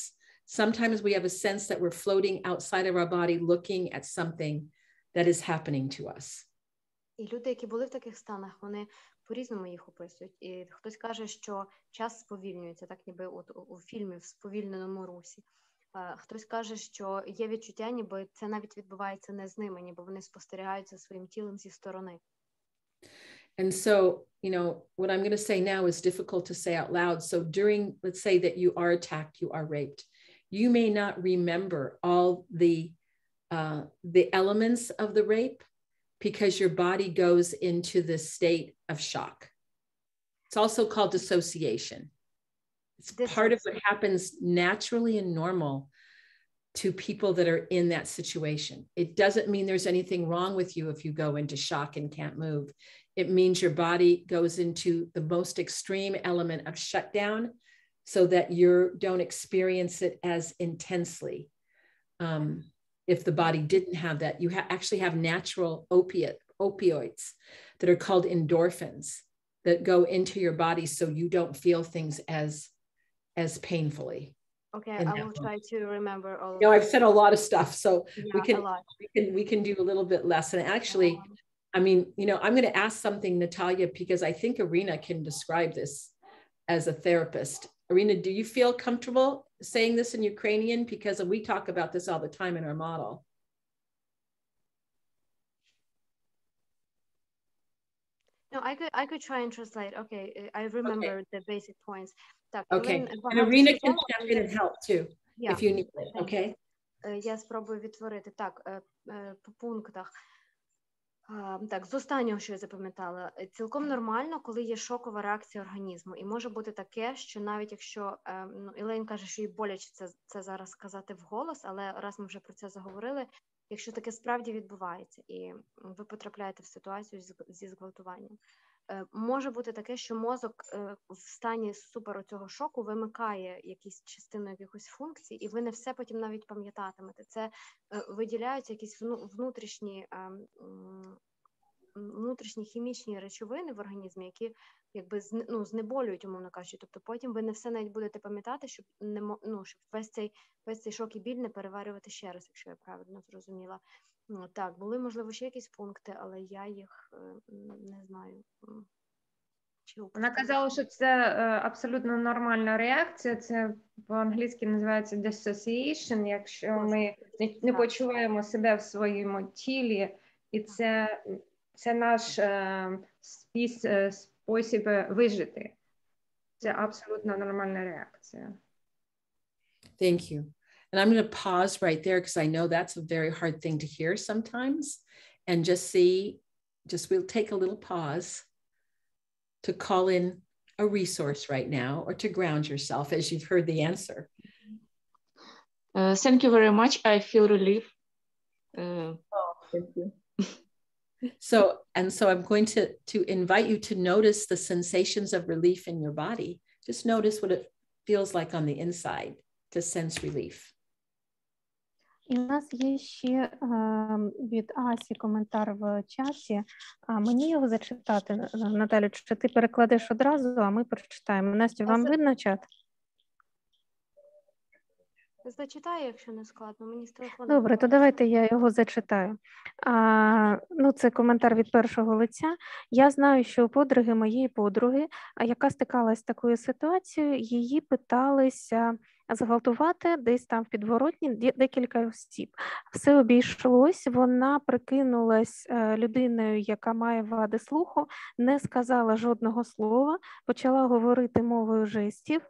Sometimes we have a sense that we're floating outside of our body looking at something that is happening to us. І люди, які були в таких станах, вони по-різному їх описують. І хтось каже, що час сповільнюється, так ніби у фільмі в сповільненому русі. Хтось каже, що є відчуття, ніби це навіть відбувається не з ними, ніби вони спостерігають за своїм тілом зі сторони. And so, what I'm going to say now is difficult to say out loud. So during, let's say that you are attacked, you are raped, you may not remember all the elements of the rape because your body goes into this state of shock. It's also called dissociation. It's part of what happens naturally and normal to people that are in that situation. It doesn't mean there's anything wrong with you if you go into shock and can't move. It means your body goes into the most extreme element of shutdown so that you don't experience it as intensely. If the body didn't have that, you actually have natural opioids that are called endorphins that go into your body so you don't feel things as painfully. Okay, I will try to remember all of I've said a lot of stuff, so yeah, we can do a little bit less. And actually, I mean, I'm going to ask something, Natalia, because I think Irina can describe this as a therapist. Irina, do you feel comfortable saying this in Ukrainian? Because we talk about this all the time in our model. No, I could try and translate. Okay, I remember the basic points. Okay, and Irina can step in and help too, if you need it, okay? Я спробую відтворити. Так, по пунктах. Так, з останнього, що я запам'ятала, цілком нормально, коли є шокова реакція організму. І може бути таке, що навіть якщо, Елейн каже, що їй боляче це зараз сказати вголос, але раз ми вже про це заговорили, якщо таке справді відбувається, і ви потрапляєте в ситуацію зі зґвалтуванням, може бути таке, що мозок в стані супер оцього шоку вимикає якісь частину якихось функцій, і ви не все потім навіть пам'ятатимете. Це виділяються якісь внутрішні хімічні речовини в організмі, які якби знеболюють, умовно кажучи. Тобто потім ви не все навіть будете пам'ятати, щоб щоб весь цей шок і біль не переварювати ще раз, якщо я правильно зрозуміла. Так, були, можливо, ще якісь пункти, але я їх не знаю. Вона казала, що це абсолютно нормальна реакція, це по-англійськи називається dissociation, якщо ми не почуваємо себе в своєму тілі, і це наш спосіб вижити. Це абсолютно нормальна реакція. Thank you. And I'm going to pause right there because I know that's a very hard thing to hear sometimes. And we'll take a little pause to call in a resource right now or to ground yourself as you've heard the answer. Thank you very much. I feel relief. Thank you. So I'm going to invite you to notice the sensations of relief in your body. Just notice what it feels like on the inside to sense relief. І у нас є ще від Асі коментар в чаті. Мені його зачитати, Наталю, чи ти перекладеш одразу, а ми прочитаємо. Настя, вам видно чат? Зачитаю, якщо не складно, мені з телефону. Добре, то давайте я його зачитаю. Це коментар від першого лиця. Я знаю, що у подруги моєї подруги, яка стикалась з такою ситуацією, її питалися зґвалтувати десь там в підворотні декілька осіб. Все обійшлось, вона прикинулась людиною, яка має вади слуху, не сказала жодного слова, почала говорити мовою жестів,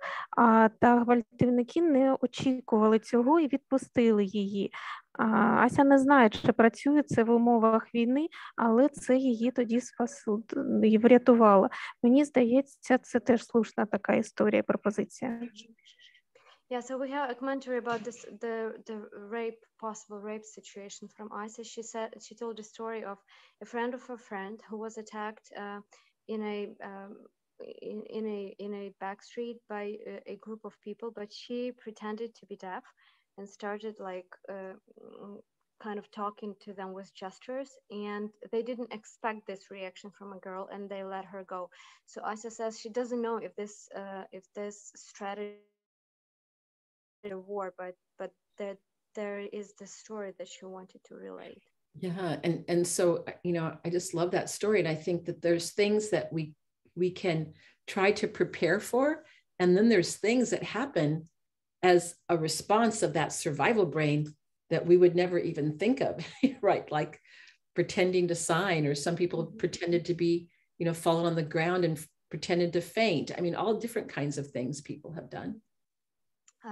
та гвалтівники не очікували цього і відпустили її. Ася не знає, чи працює це в умовах війни, але це її тоді і врятувало. Мені здається, це теж слушна така історія, пропозиція. Yeah, so we have a commentary about this, the rape, possible rape situation from Isa. She told the story of a friend of her friend who was attacked in a back street by a group of people, but she pretended to be deaf and started like kind of talking to them with gestures, and they didn't expect this reaction from a girl, and they let her go. So Isa says she doesn't know if this strategy a war, but that there is the story that she wanted to relate. Yeah, and so I just love that story, and I think that there's things that we can try to prepare for, and then there's things that happen as a response of that survival brain that we would never even think of, right? Like pretending to sign, or some people pretended to be, fallen on the ground and pretended to faint. I mean, all different kinds of things people have done.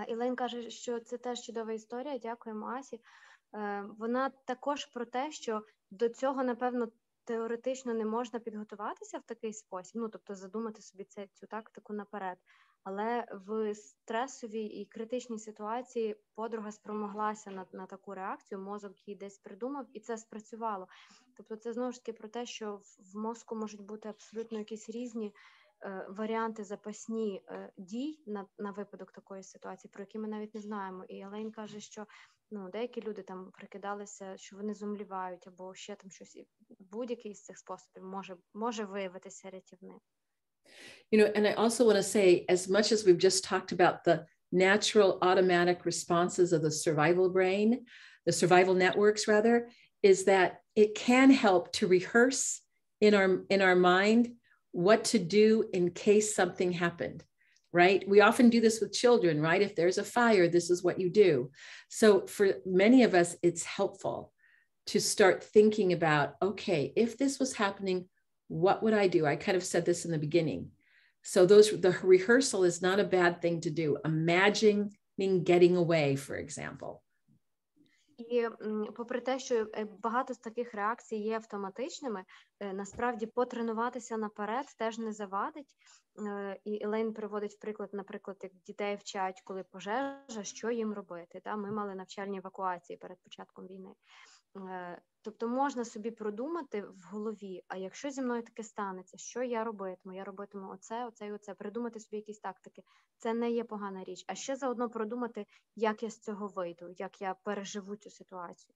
Ілейн каже, що це теж чудова історія, дякуємо Асі. Вона також про те, що до цього, напевно, теоретично не можна підготуватися в такий спосіб, тобто задумати собі цю тактику наперед. Але в стресовій і критичній ситуації подруга спромоглася на таку реакцію, мозок її десь придумав, і це спрацювало. Тобто це знову ж таки про те, що в мозку можуть бути абсолютно якісь різні варіанти запасні дій на випадок такої ситуації, про які ми навіть не знаємо. І Елейн каже, що деякі люди там прикидалися, що вони зомлівають, або ще там щось. Будь-який з цих способів може виявитися рятівним. And I also want to say, as much as we've just talked about the natural automatic responses of the survival brain, the survival networks rather, is that it can help to rehearse in our mind what to do in case something happened, right? We often do this with children, right? If there's a fire, this is what you do. So for many of us, it's helpful to start thinking about, okay, if this was happening, what would I do? I kind of said this in the beginning. So the rehearsal is not a bad thing to do. Imagining getting away, for example. І попри те, що багато з таких реакцій є автоматичними, насправді потренуватися наперед теж не завадить. І Елейн приводить приклад, наприклад, як дітей вчать, коли пожежа, що їм робити. Ми мали навчальні евакуації перед початком війни. Тобто можна собі продумати в голові, а якщо зі мною таке станеться, що я робитиму? Я робитиму оце, оце і оце, придумати собі якісь тактики. Це не є погана річ. А ще заодно продумати, як я з цього вийду, як я переживу цю ситуацію.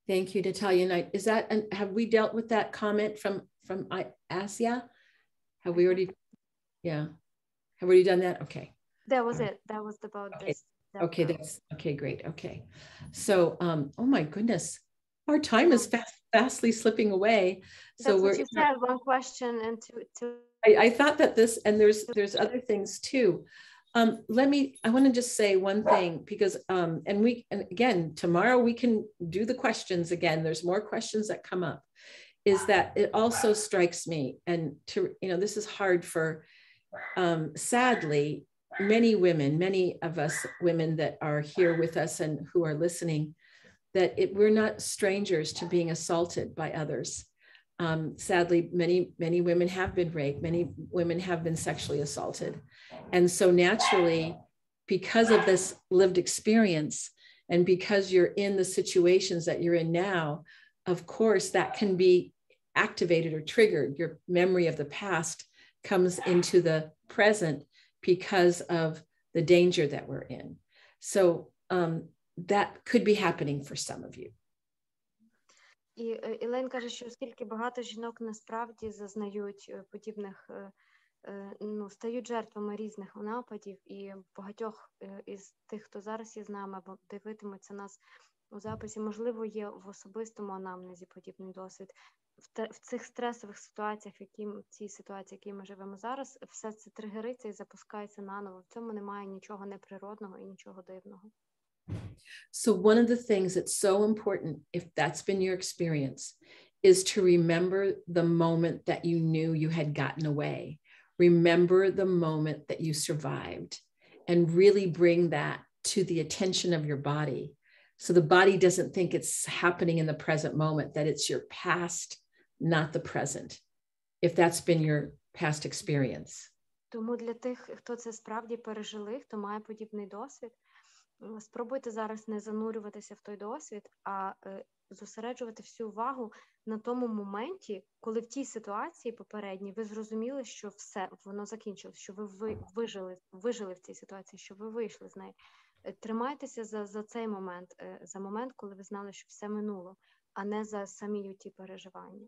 Thank you, Natalia. And have we dealt with that comment from Asia? Have we already, have we already done that? Okay. That was it. That was about this. Okay, okay, great. Okay. So, oh my goodness, our time is fastly slipping away. So that's what you said, one question and two. I thought that this, and there's other things too. I want to just say one thing, because, and again, tomorrow we can do the questions again. There's more questions that come up, is that it also strikes me, and this is hard for, sadly, many of us women that are here with us and who are listening, that we're not strangers to being assaulted by others. Sadly, many women have been raped. Many women have been sexually assaulted. And so naturally, because of this lived experience, and because you're in the situations that you're in now, of course, that can be activated or triggered. Your memory of the past comes into the present because of the danger that we're in. So that could be happening for some of you. І Ілейн каже, що оскільки багато жінок насправді зазнають подібних, стають жертвами різних нападів, і багатьох із тих, хто зараз є з нами або дивитимуться нас у записі, можливо, є в особистому анамнезі подібний досвід. В цих стресових ситуаціях, цій ситуації, в якій ми живемо зараз, все це тригериться і запускається наново. В цьому немає нічого неприродного і нічого дивного. So one of the things that's so important, if that's been your experience, is to remember the moment that you knew you had gotten away. Remember the moment that you survived, and really bring that to the attention of your body. So the body doesn't think it's happening in the present moment, that it's your past, not the present, if that's been your past experience. Тому для тих, хто це справді пережили, хто має подібний досвід, спробуйте зараз не занурюватися в той досвід, а зосереджувати всю увагу на тому моменті, коли в тій ситуації попередній ви зрозуміли, що все, воно закінчилось, що ви вижили в цій ситуації, що ви вийшли з неї. Тримайтеся за цей момент, за момент, коли ви знали, що все минуло, а не за самі ті переживання.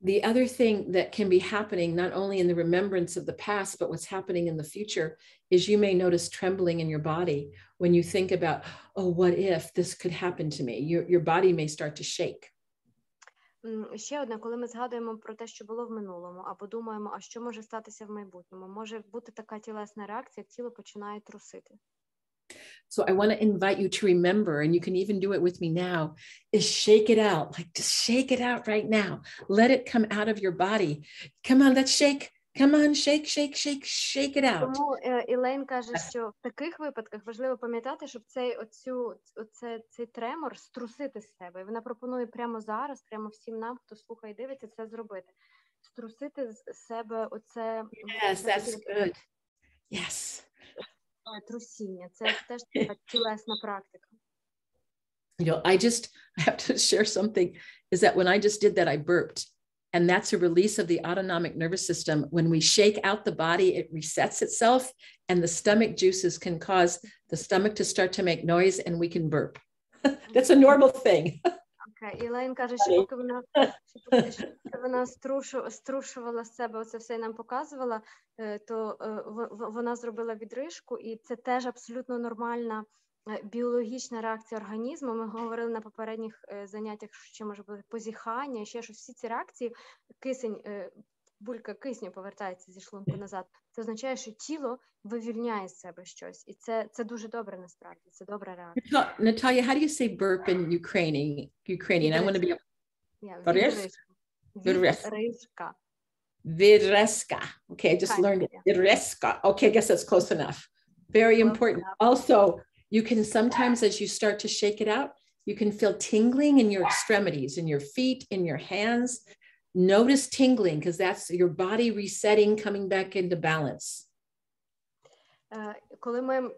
The other thing that can be happening, not only in the remembrance of the past, but what's happening in the future, is you may notice trembling in your body when you think about, oh, what if this could happen to me? Your body may start to shake. Ще одне, коли ми згадуємо про те, що було в минулому, або думаємо, а що може статися в майбутньому, може бути така тілесна реакція, як тіло починає трусити. So I want to invite you to remember, and you can even do it with me now, is shake it out. Like, just shake it out right now. Let it come out of your body. Come on, let's shake. Come on, shake, shake, shake, shake it out. Тому Ілейн каже, що в таких випадках важливо пам'ятати, щоб цей тремор струсити з себе. І вона пропонує прямо зараз, прямо всім нам, хто слухає і дивиться, це зробити. Струсити з себе оце... Yes, that's good. Yes. Трусіння. Це теж така тілесна практика. You know, I have to share something, is that when I just did that, I burped. And that's a release of the autonomic nervous system. When we shake out the body, it resets itself, and the stomach juices can cause the stomach to start to make noise, and we can burp. That's a normal thing. Okay. Ілейн каже, що поки вона струшувала з себе оце все і нам показувала, то вона зробила відрижку, і це теж абсолютно нормальна біологічна реакція організму. Ми говорили на попередніх заняттях, що ще може бути позіхання, ще щось. Всі ці реакції, кисень, булька кисню повертається зі шлунку назад. Це означає, що тіло вивільняє з себе щось. І це дуже добре насправді, це добра реакція. Natalia, how do you say burp in Ukrainian? I want to be... Відрижка. Vidreska. Okay, I just learned it. Vidreska. Okay, I guess that's close enough. Very important. Also, you can sometimes, as you start to shake it out, you can feel tingling in your extremities, in your feet, in your hands. Notice tingling, because that's your body resetting, coming back into balance. Коли ми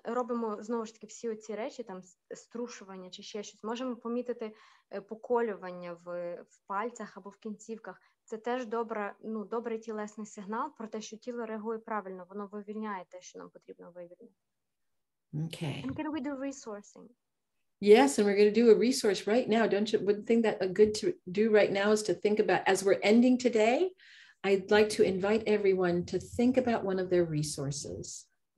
робимо, знову ж таки, всі ці речі, там струшування чи ще щось, можемо помітити поколювання в пальцях або в кінцівках. Це теж добрий тілесний сигнал про те, що тіло реагує правильно, воно вивільняє те, що нам потрібно вивільнити. Okay. And can we do resourcing? Yes, and we're going to do a resource right now. Don't you would think that good to do right now is to think about, as we're ending today, I'd like to invite everyone to think about one of their resources.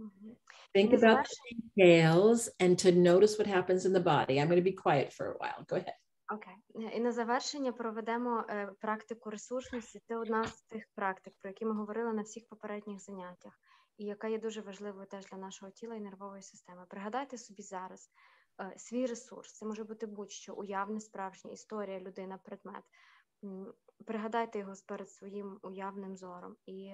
Mm-hmm. Think about the details and to notice what happens in the body. I'm going to be quiet for a while. Go ahead. Окей. І на завершення проведемо практику ресурсності. Це одна з тих практик, про які ми говорили на всіх попередніх заняттях, і яка є дуже важливою теж для нашого тіла і нервової системи. Пригадайте собі зараз свій ресурс. Це може бути будь-що, уявне, справжнє, історія, людина, предмет. Пригадайте його перед своїм уявним зором. І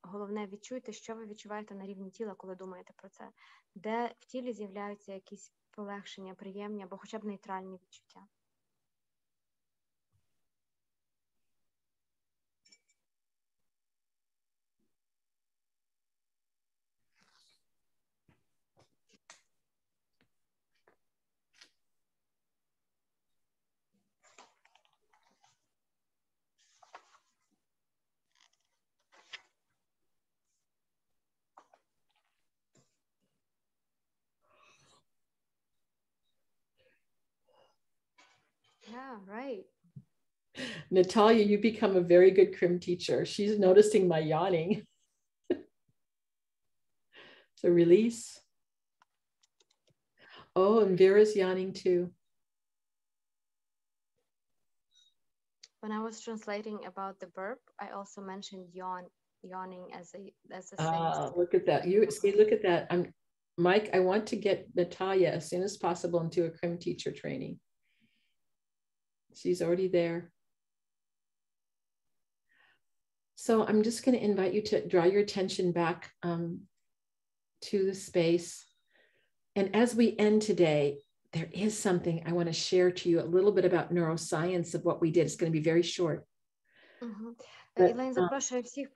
головне, відчуйте, що ви відчуваєте на рівні тіла, коли думаєте про це. Де в тілі з'являються якісь полегшення, приємні або хоча б нейтральні відчуття. Yeah, right. Natalia, you become a very good crim teacher. She's noticing my yawning. So release. Oh, and Vera's yawning too. When I was translating about the verb, I also mentioned yawning as a Look at that. You see, look at that. Mike, I want to get Natalia as soon as possible into a crim teacher training. She's already there. So I'm just going to invite you to draw your attention back to the space. And as we end today, there is something I want to share to you a little bit about neuroscience of what we did. It's going to be very short. Ілейн запрошує всіх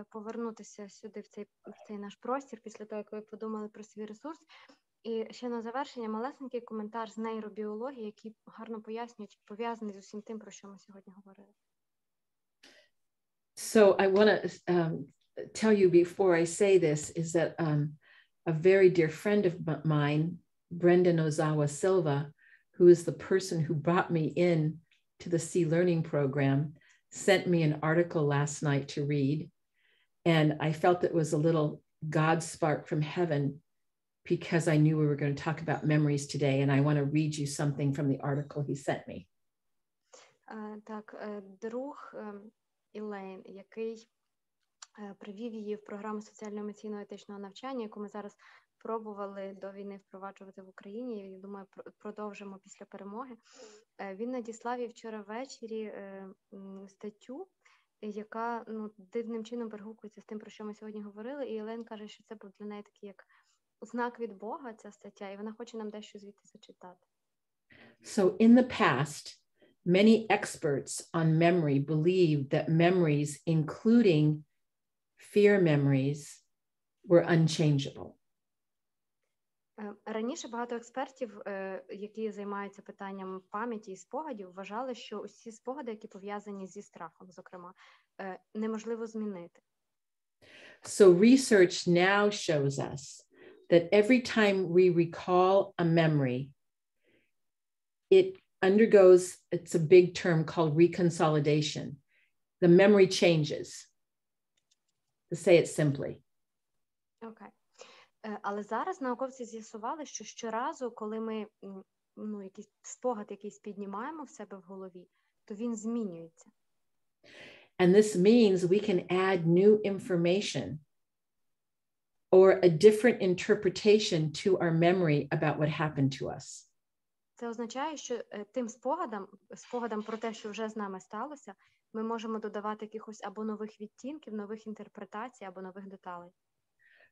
повернутися сюди, в цей наш простір, після того, як ви подумали про свій ресурс. І ще на завершення малесенький коментар з нейробіології, який гарно пояснюють, пов'язаний з усім тим, про що ми сьогодні говорили. So I want to tell you before I say this is that a very dear friend of mine, Brenda Nozawa Silva, who is the person who brought me in to the C Learning program, sent me an article last night to read. And I felt it was a little God spark from heaven because I knew we were going to talk about memories today. And I want to read you something from the article he sent me. Так, друг Ілейн, який привів її в програму соціально-емоційного етичного навчання, яку ми зараз пробували до війни впроваджувати в Україні, і, думаю, продовжимо після перемоги. Він надіслав їй вчора ввечері статтю, яка дивним чином перегукується з тим, про що ми сьогодні говорили, і Ілейн каже, що це був для неї такий як знак від Бога, ця стаття, і вона хоче нам дещо звідти зачитати. So in the past, many experts on memory believed that memories, including fear memories, were unchangeable. Раніше багато експертів, які займаються питанням пам'яті і спогадів, вважали, що усі спогади, які пов'язані зі страхом, зокрема, неможливо змінити. So research now shows us that every time we recall a memory, it undergoes, it's a big term called reconsolidation. The memory changes, to say it simply. Okay. Але зараз науковці з'ясували, що щоразу, коли ми якийсь спогад якийсь піднімаємо в себе в голові, то він змінюється. And this means we can add new information or a different interpretation to our memory about what happened to us. Це означає, що тим спогадам про те, що вже з нами сталося, ми можемо додавати якихось або нових відтінків, нових інтерпретацій, або нових деталей.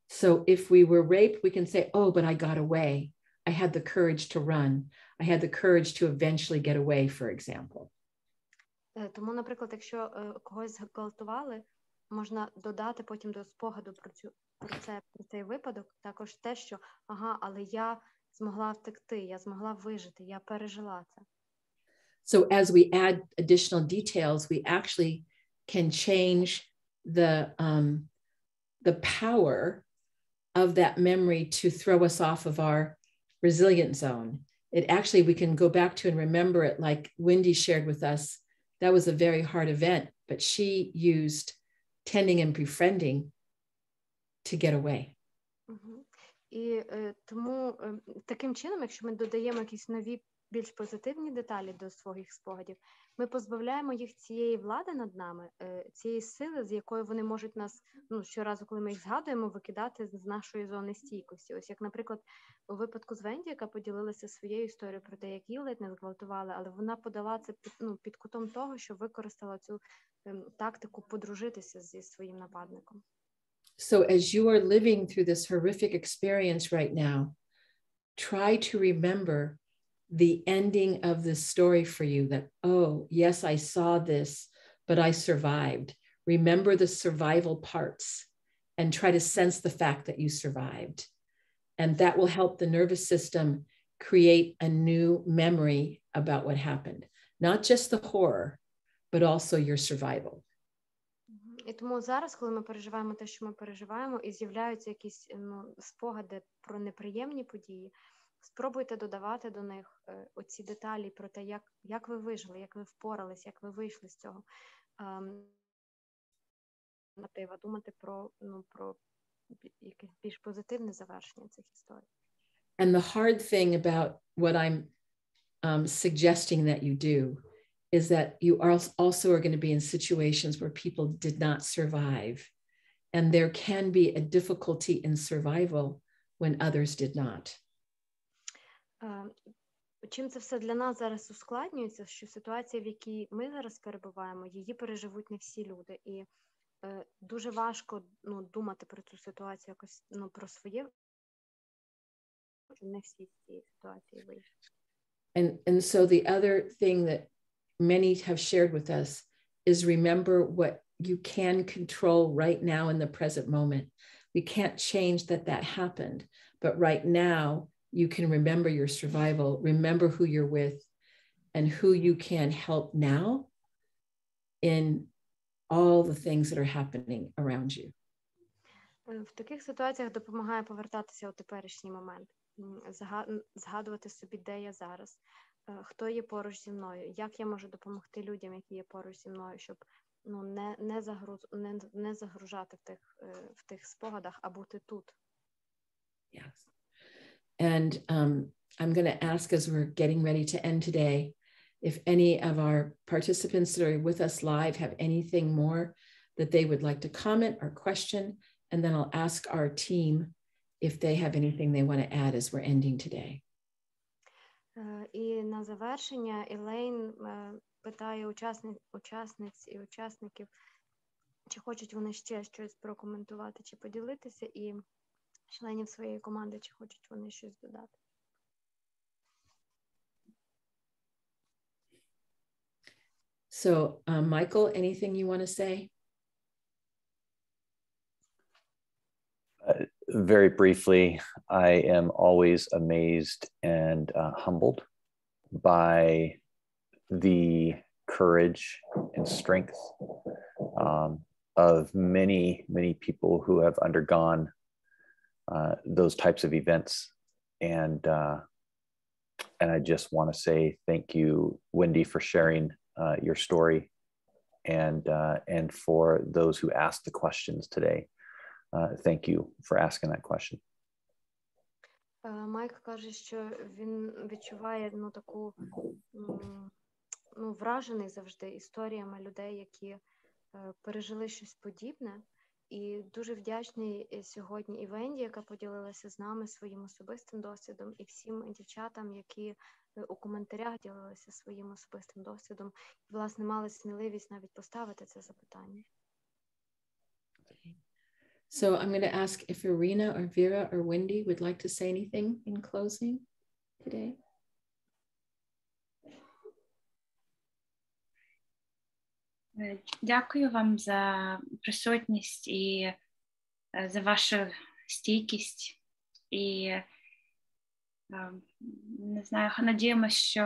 So if we were raped, we can say, oh, but I got away. I had the courage to run. I had the courage to eventually get away, for example. Тому, наприклад, якщо когось зґвалтували, можна додати потім до спогаду про цей випадок також те, що, але я змогла втекти, я змогла вижити, я пережила це. So as we add additional details, we actually can change the power of that memory to throw us off of our resilient zone. It actually, we can go back to and remember it like Wendy shared with us. That was a very hard event, but she used tending and befriending to get away. І тому таким чином, якщо ми додаємо якісь нові, більш позитивні деталі до своїх спогадів, ми позбавляємо їх цієї влади над нами, цієї сили, з якою вони можуть нас, щоразу, коли ми їх згадуємо, викидати з нашої зони стійкості. Ось як, наприклад, у випадку з Венді, яка поділилася своєю історією про те, як її ледь не зґвалтували, але вона подала це під кутом того, що використала цю тактику подружитися зі своїм нападником. So as you are living through this horrific experience right now, try to remember the ending of this story for you, that, oh, yes, I saw this, but I survived. Remember the survival parts and try to sense the fact that you survived. And that will help the nervous system create a new memory about what happened. Not just the horror, but also your survival. І тому зараз, коли ми переживаємо те, що ми переживаємо, і з'являються якісь спогади про неприємні події, спробуйте додавати до них оці деталі про те, як ви вижили, як ви впорались, як ви вийшли з цього. Думати про якесь більш позитивне завершення цих історій. And the hard thing about what I'm suggesting that you do is that you also are going to be in situations where people did not survive. And there can be a difficulty in survival when others did not. Чим це все для нас зараз ускладнюється, що ситуація, в якій ми зараз перебуваємо, її переживуть не всі люди. І дуже важко думати про цю ситуацію якось, про своє, не всі з цієї ситуації вийшли. And so the other thing that many have shared with us is remember what you can control right now in the present moment. We can't change that happened, but right now you can remember your survival, remember who you're with and who you can help now in all the things that are happening around you. В таких ситуаціях допомагає повертатися у теперішній момент, згадувати собі, де я зараз, хто є поруч зі мною, як я можу допомогти людям, які є поруч зі мною, щоб не загружати в тих спогадах, а бути тут. Yes. And I'm going to ask, as we're getting ready to end today, if any of our participants that are with us live have anything more that they would like to comment or question, and then I'll ask our team if they have anything they want to add as we're ending today. І на завершення Елейн питає учасниць і учасників, чи хочуть вони ще щось прокоментувати, чи поділитися, і членів своєї команди, чи хочуть вони щось додати. So, Michael, anything you want to say? Very briefly, I am always amazed and humbled by the courage and strength of many, many people who have undergone those types of events. And I just want to say thank you, Wendy, for sharing your story, and for those who asked the questions today. Thank you for asking that question. Майк каже, що він відчуває таку вражений завжди історіями людей, які пережили щось подібне. І дуже вдячний сьогодні і Венді, яка поділилася з нами своїм особистим досвідом, і всім дівчатам, які у коментарях ділилися своїм особистим досвідом, і, власне, мали сміливість навіть поставити це запитання. So I'm going to ask if Irina or Vera or Wendy would like to say anything in closing today. Дякую вам за присутність і за вашу стійкість. І не знаю, надіємося, що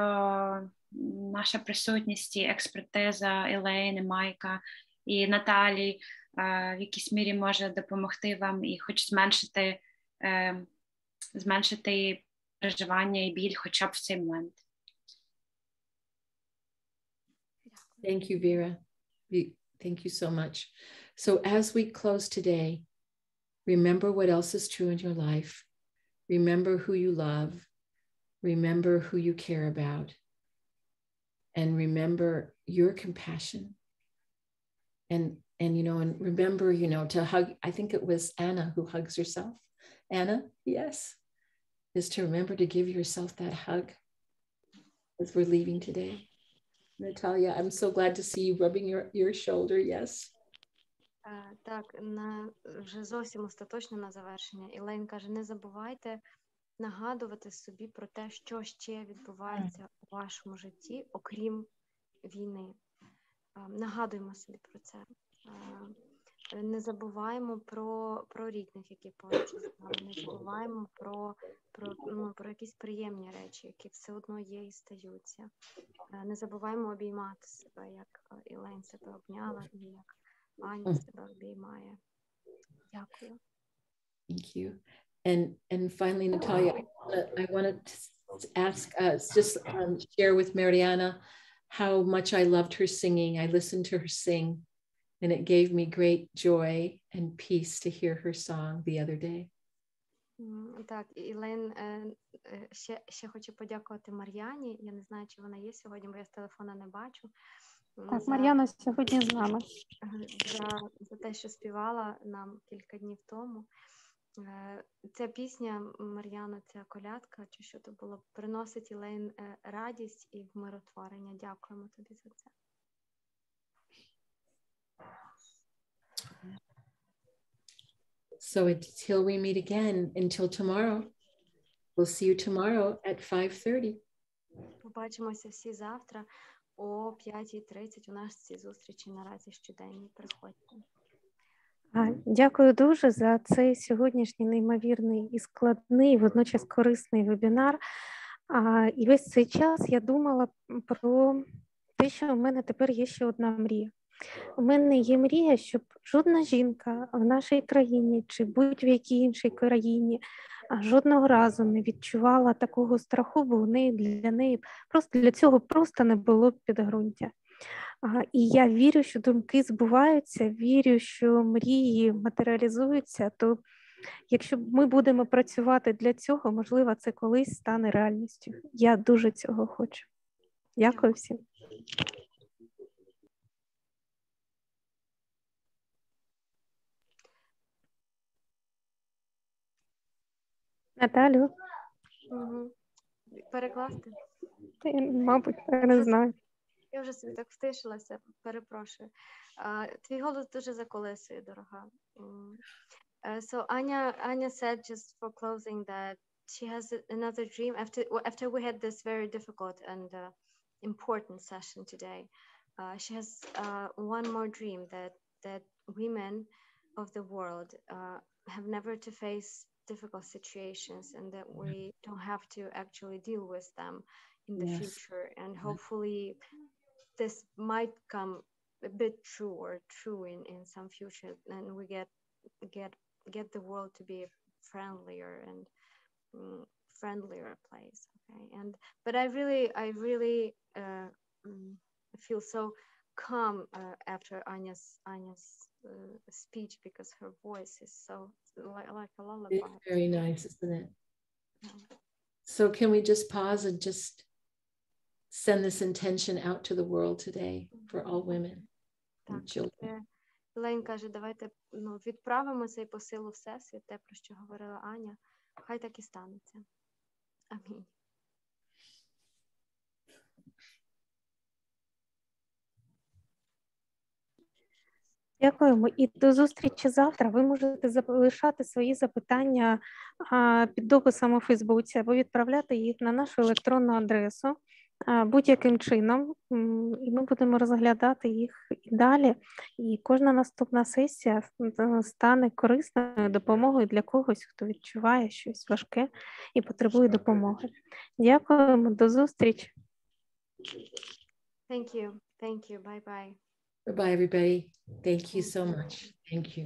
наша присутність і експертиза Елейни, Майка і Наталі в якійсь мірі може допомогти вам і хоч зменшити переживання і біль хоча б в цей момент. Thank you, Vera. Thank you so much. So as we close today, remember what else is true in your life. Remember who you love. Remember who you care about. And remember your compassion. And remember, to hug. I think it was Anna who hugs herself. Anna, yes, is to remember to give yourself that hug as we're leaving today. Natalia, I'm so glad to see you rubbing your shoulder, yes. Так, вже зовсім остаточно на завершення. Елейн каже, не забувайте нагадувати собі про те, що ще відбувається у вашому житті, окрім війни. Нагадуємо собі про це. Не забуваємо про рідних, які поруч з нами. Не забуваємо про якісь приємні речі, які все одно є і стаються. Не забуваємо обіймати себе, як Елейн себе обняла, і як Аня себе обіймає. Дякую. Thank you. And finally, Natalia, I want to ask, just share with Mariana how much I loved her singing. I listened to her sing, and it gave me great joy and peace to hear her song the other day. Так, Ілейн ще хочу подякувати Мар'яні. Я не знаю, чи вона є сьогодні, бо я з телефона не бачу. Так, Мар'яна сьогодні з нами. За те, що співала нам кілька днів тому. Ця пісня, Мар'яна, ця колядка, чи що то було, приносить Ілейн радість і вмиротворення. Дякуємо тобі за це. So until we meet again, until tomorrow, we'll see you tomorrow at 5:30. Побачимося всі завтра о 5:30. У нас ці зустрічі наразі щоденні. Приходьте. Дякую дуже за цей сьогоднішній неймовірний і складний, водночас корисний вебінар. І весь цей час я думала про те, що у мене тепер є ще одна мрія. У мене є мрія, щоб жодна жінка в нашій країні чи будь-в якій іншій країні жодного разу не відчувала такого страху, бо для неї просто для цього просто не було підґрунтя. І я вірю, що думки збуваються, вірю, що мрії матеріалізуються, то якщо ми будемо працювати для цього, можливо, це колись стане реальністю. Я дуже цього хочу. Дякую всім. Наталю? Перекласти? Мабуть, я не знаю. Я вже собі так втишилася, перепрошую. Твій голос дуже заколисує, дорога. So Anya said just for closing that she has another dream after we had this very difficult and important session today. She has one more dream that women of the world have never to face difficult situations and that we don't have to actually deal with them in the future, and hopefully this might come a bit true in some future, and we get the world to be a friendlier place. Okay, but I really feel so calm after Anya's speech, because her voice is so like a lullaby. It's very nice, isn't it? Yeah. So can we just pause and just send this intention out to the world today for all women and children? Лейн каже, давайте відправимо цей посил у Всесвіт, те, про що говорила Аня. Хай так і станеться. Амінь. Дякуємо. І до зустрічі завтра. Ви можете залишати свої запитання під дописом у Фейсбуці або відправляти їх на нашу електронну адресу будь-яким чином. І ми будемо розглядати їх і далі. І кожна наступна сесія стане корисною допомогою для когось, хто відчуває щось важке і потребує допомоги. Дякуємо. До зустрічі. Thank you. Bye-bye. Bye-bye, everybody. Thank you so much. Thank you.